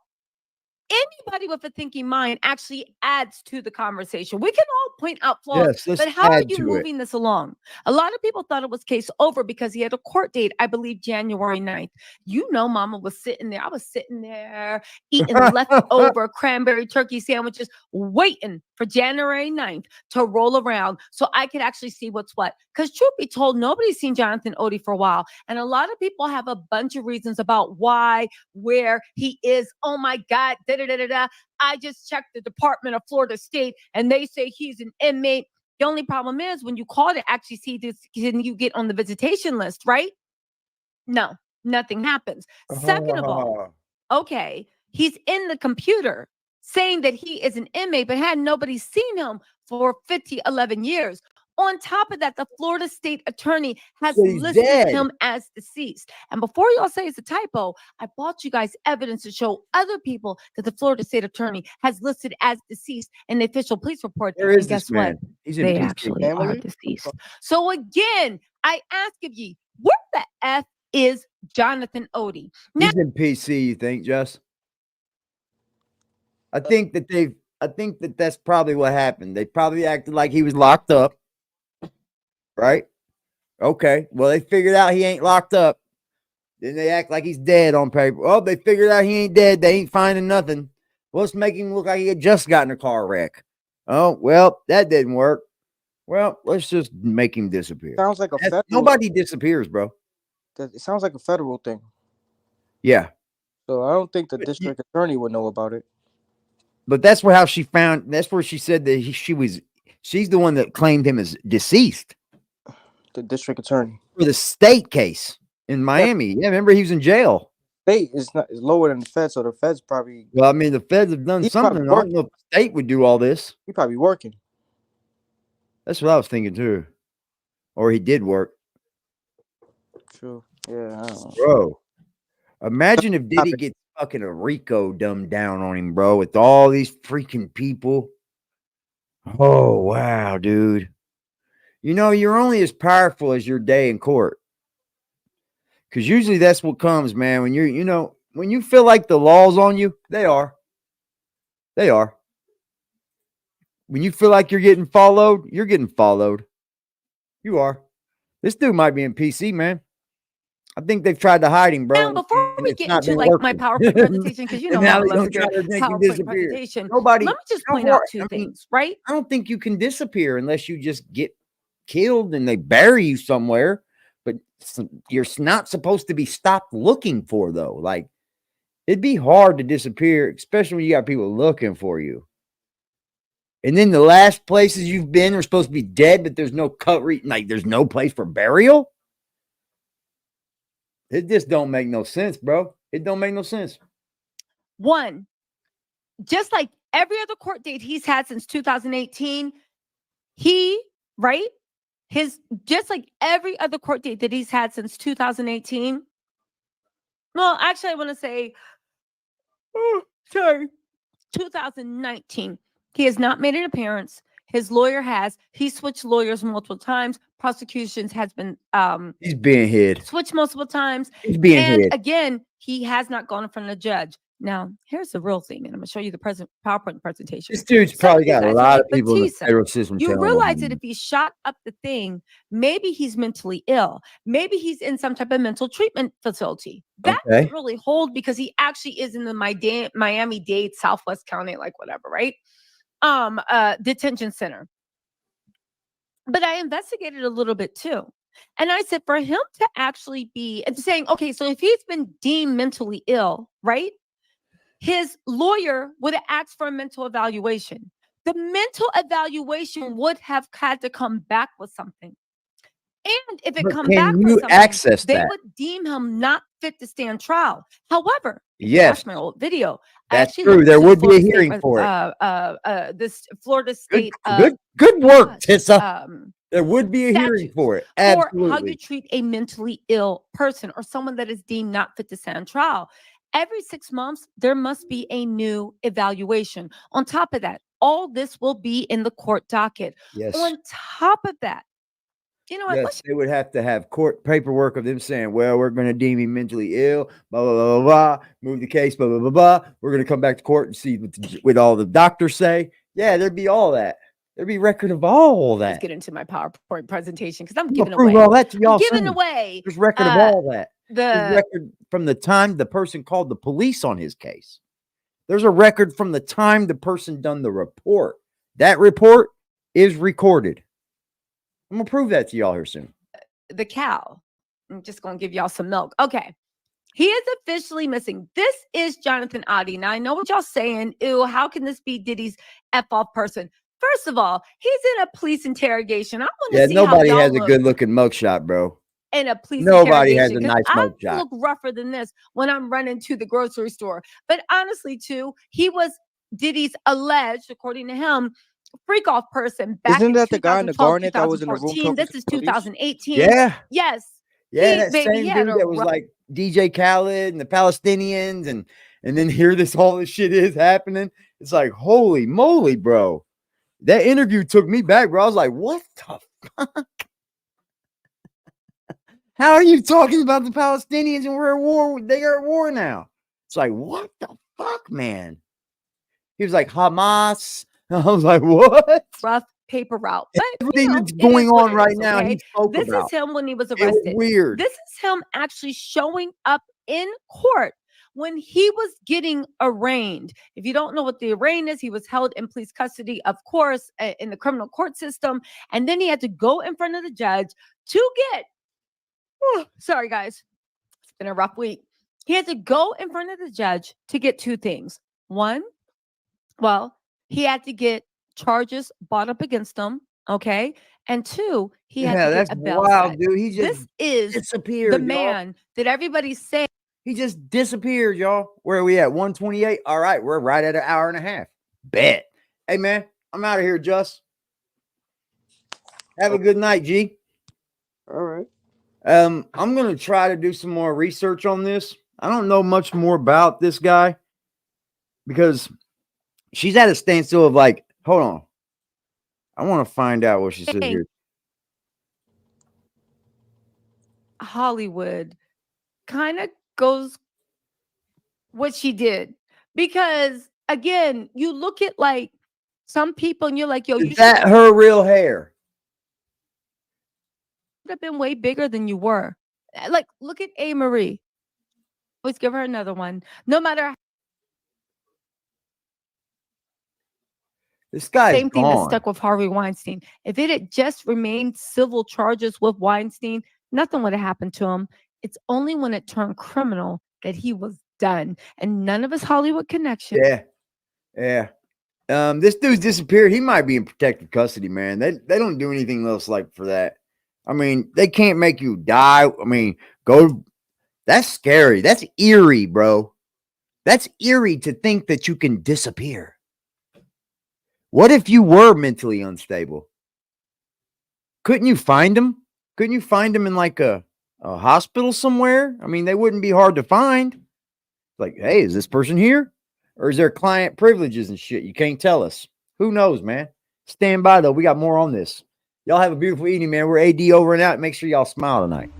anybody with a thinking mind actually adds to the conversation. We can all point out flaws, Yes, let's but how are add you to it. moving this along? A lot of people thought it was case over because he had a court date, I believe January 9th. You know, mama was sitting there. I was sitting there eating leftover cranberry turkey sandwiches, waiting for January 9th to roll around so I could actually see what's what. Because truth be told, nobody's seen Jonathan Odie for a while. And a lot of people have a bunch of reasons about why, where he is. Oh my God, da-da-da-da-da. I just checked the Department of Florida State and they say he's an inmate. The only problem is when you call to actually see this, can you get on the visitation list, right? No, nothing happens. Second of all, okay, he's in the computer saying that he is an inmate, but had nobody seen him for 11 years. On top of that, the Florida state attorney has So he's listed dead. him as deceased. And before y'all say it's a typo, I brought you guys evidence to show other people that the Florida state attorney has listed as deceased in the official police report. Where is And guess this man? what? He's in They PC. actually are Family? deceased. So again, I ask of ye, where the F is Jonathan Odie? Now, He's in PC, you think, Jess? I think that that's probably what happened. They probably acted like he was locked up. Right? Okay. Well, they figured out he ain't locked up. Then they act like he's dead on paper. Oh, they figured out he ain't dead. They ain't finding nothing. Well, let's make him look like he had just gotten a car wreck. Oh, well, that didn't work. Well, let's just make him disappear. Sounds like a federal. Nobody disappears, bro. It sounds like a federal thing. Yeah. So I don't think the district attorney would know about it. But that's where she said that she's the one that claimed him as deceased. The district attorney For the state case in Miami. Yeah, remember he was in jail. State is lower than the feds, so the feds probably. Well, I mean, the feds have done something. I don't know if the state would do all this. He probably working. That's what I was thinking too. Or he did work. True. Yeah, I don't know. Bro, imagine if Diddy gets fucking a RICO dumbed down on him, bro, with all these freaking people. Oh, wow, dude. You know, you're only as powerful as your day in court. Because usually that's what comes, man. When when you feel like the law's on you, they are. They are. When you feel like you're getting followed, you're getting followed. You are. This dude might be in PC, man. I think they've tried to hide him, bro. Now, before we get into like my PowerPoint presentation, because you know I love to do PowerPoint presentation. Nobody. Let me just point out two things, right? I don't think you can disappear unless you just get killed and they bury you somewhere. But you're not supposed to be stopped looking for, though. Like, it'd be hard to disappear, especially when you got people looking for you. And then the last places you've been are supposed to be dead, but there's no there's no place for burial. It just don't make no sense, bro. It don't make no sense. One, just like every other court date he's had since 2018, just like every other court date that he's had since 2018. Well, actually, I want to say, 2019. He has not made an appearance. His lawyer has. He switched lawyers multiple times. Prosecutions has been he's being hid. Switched multiple times. He's being hid. Again, he has not gone in front of the judge. Now, here's the real thing, and I'm gonna show you the PowerPoint presentation. This dude's probably got a lot of people in the federal system. You realize that if he shot up the thing, maybe he's mentally ill. Maybe he's in some type of mental treatment facility. That doesn't really hold because he actually is in the Miami-Dade, Southwest County, like whatever, right? Detention center. But I investigated a little bit too. And I said, for him to actually be saying, okay, so if he's been deemed mentally ill, right? His lawyer would have asked for a mental evaluation. The mental evaluation would have had to come back with something. And if it come back with something, they would deem him not fit to stand trial. However, yes, my old video. That's true. There would be a hearing for it. This Florida State. Good work, Tissa. There would be a hearing for it. Absolutely. For how you treat a mentally ill person or someone that is deemed not fit to stand trial. Every 6 months, there must be a new evaluation. On top of that, all this will be in the court docket. Yes. On top of that, You know what? Yes, they would have to have court paperwork of them saying, well, we're going to deem him mentally ill, blah, blah, blah, blah, blah, move the case, blah, blah, blah, blah. We're going to come back to court and see what all the doctors say. Yeah, there'd be all that. There'd be record of all Let's that. get into my PowerPoint presentation because I'm I'm giving gonna prove away. all that to y'all I'm giving soon. away. There's record of all that. There's The record from the time the person called the police on his case. There's a record from the time the person done the report. That report is recorded. I'm gonna prove that to y'all here soon. the cow. I'm just gonna give y'all some milk. Okay. He is officially missing. This is Jonathan Oddie. Now I know what y'all saying. Ew, how can this be Diddy's F-off person? First of all, he's in a police interrogation. I want to Yeah, see nobody how y'all has a look good looking mugshot, bro. in a police Nobody has interrogation. a 'Cause nice I mugshot. look rougher than this when I'm running to the grocery store. But honestly, too, he was Diddy's alleged, according to him, freak off person back Isn't in that the guy in the 2012, garnet that was in the room 2014. talking This to is the police? 2018. Yeah. Yes. Yeah, He, that baby, he same had dude a that was rough- like DJ Khaled and the Palestinians, and then here all this shit is happening. It's like, holy moly, bro. That interview took me back, bro. I was like, what the fuck? How are you talking about the Palestinians and we're at war? They are at war now. It's like, what the fuck, man? He was like, Hamas. I was like, what? rough paper route. But Everything that's it going is what on it right is, now, okay? he spoke This about. is him when he was It was arrested. weird. This is him actually showing up in court when he was getting arraigned. If you don't know what the arraign is, he was held in police custody, of course, in the criminal court system. And then he had to go in front of the judge to get, sorry, guys, it's been a rough week. He had to go in front of the judge to get two things. One, well, he had to get charges brought up against him, okay? And two, he had Yeah, to that's get a bail wild, set. dude. He just This is disappeared, the y'all. man that everybody's saying. He just disappeared, y'all. Where are we at? 128. All right, we're right at an hour and a half. Bet. Hey, man, I'm out of here, Just. Have a good night, G. All right. I'm gonna try to do some more research on this. I don't know much more about this guy because she's at a standstill of like, hold on. I want to find out what she said here. Hollywood kind of goes what she did. Because again, you look at like some people and you're like, yo, you Is that her real hair? should have been way bigger than you were. Like, look at A. Marie. Let's give her another one. No matter This guy's same thing that gone. stuck with Harvey Weinstein. If it had just remained civil charges with Weinstein, nothing would have happened to him. It's only when it turned criminal that he was done. And none of his Hollywood connections. Yeah. This dude's disappeared. He might be in protective custody, man. They don't do anything else like for that. I mean, they can't make you die. I mean, go. That's scary. That's eerie, bro. That's eerie to think that you can disappear. What if you were mentally unstable? Couldn't you find him? Couldn't you find him in like a hospital somewhere? I mean, they wouldn't be hard to find. Like, hey, is this person here? Or is there client privileges and shit? You can't tell us. Who knows, man? Stand by, though. We got more on this. Y'all have a beautiful evening, man. We're AD over and out. Make sure y'all smile tonight.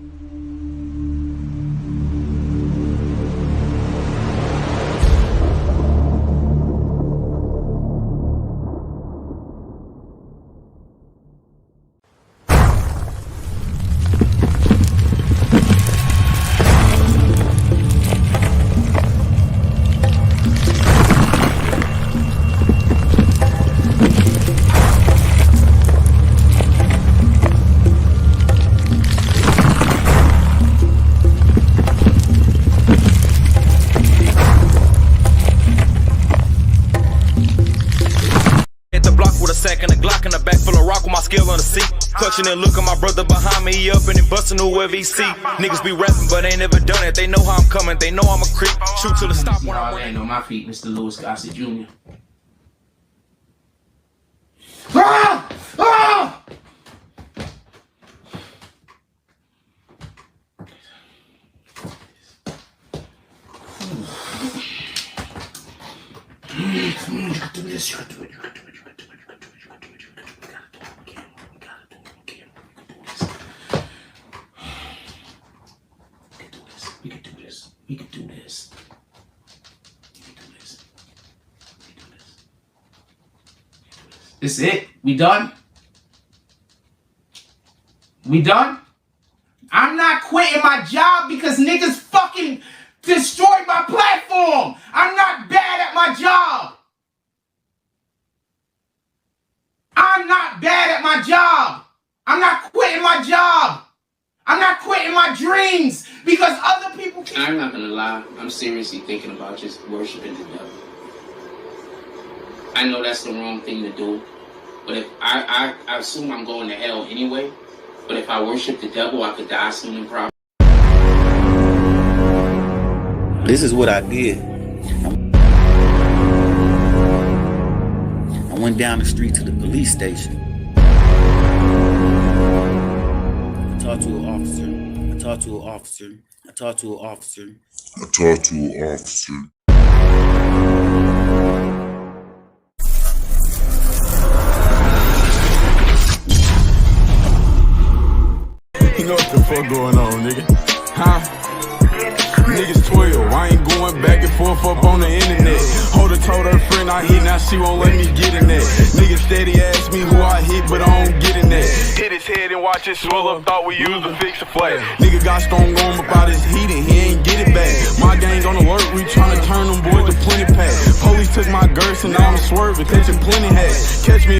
At the block with a sack and a Glock and a back full of rock with my skill on the seat. Clutching and looking my brother behind me, he up and he busting whoever he see. Niggas be rapping, but ain't never done it. They know how I'm coming, they know I'm a creep. Shoot till the stop when I'm land on my feet, Mr. Louis Gossett Jr. Ah! Ah! You gotta do this, you gotta do it. We can do this. We can do this. We can do this. This is it. We done? We done? I'm not quitting my job because niggas fucking destroyed my platform. I'm not bad at my job. I'm not bad at my job. I'm not quitting my job. I'm not quitting my dreams because other people can. I'm not gonna lie. I'm seriously thinking about just worshiping the devil. I know that's the wrong thing to do, but if I assume I'm going to hell anyway. But if I worship the devil, I could die soon and probably. This is what I did. I went down the street to the police station. I talked to an officer. I talked to an officer. I talked to an officer. I talked to an officer. You know what the fuck going on, nigga? Huh? Niggas 12, I ain't going back and forth up on the internet. Holder told her friend I hit, now she won't let me get in that. Niggas steady ask me who I hit, but I don't get in that. Hit his head and watch it swell up, thought we used to fix a flat. Nigga got strong arm about his heat and he ain't get it back. My gang on alert, we tryna turn them boys to plenty pack. Police took my girth and now I'm swerving, catching plenty hats. Catch me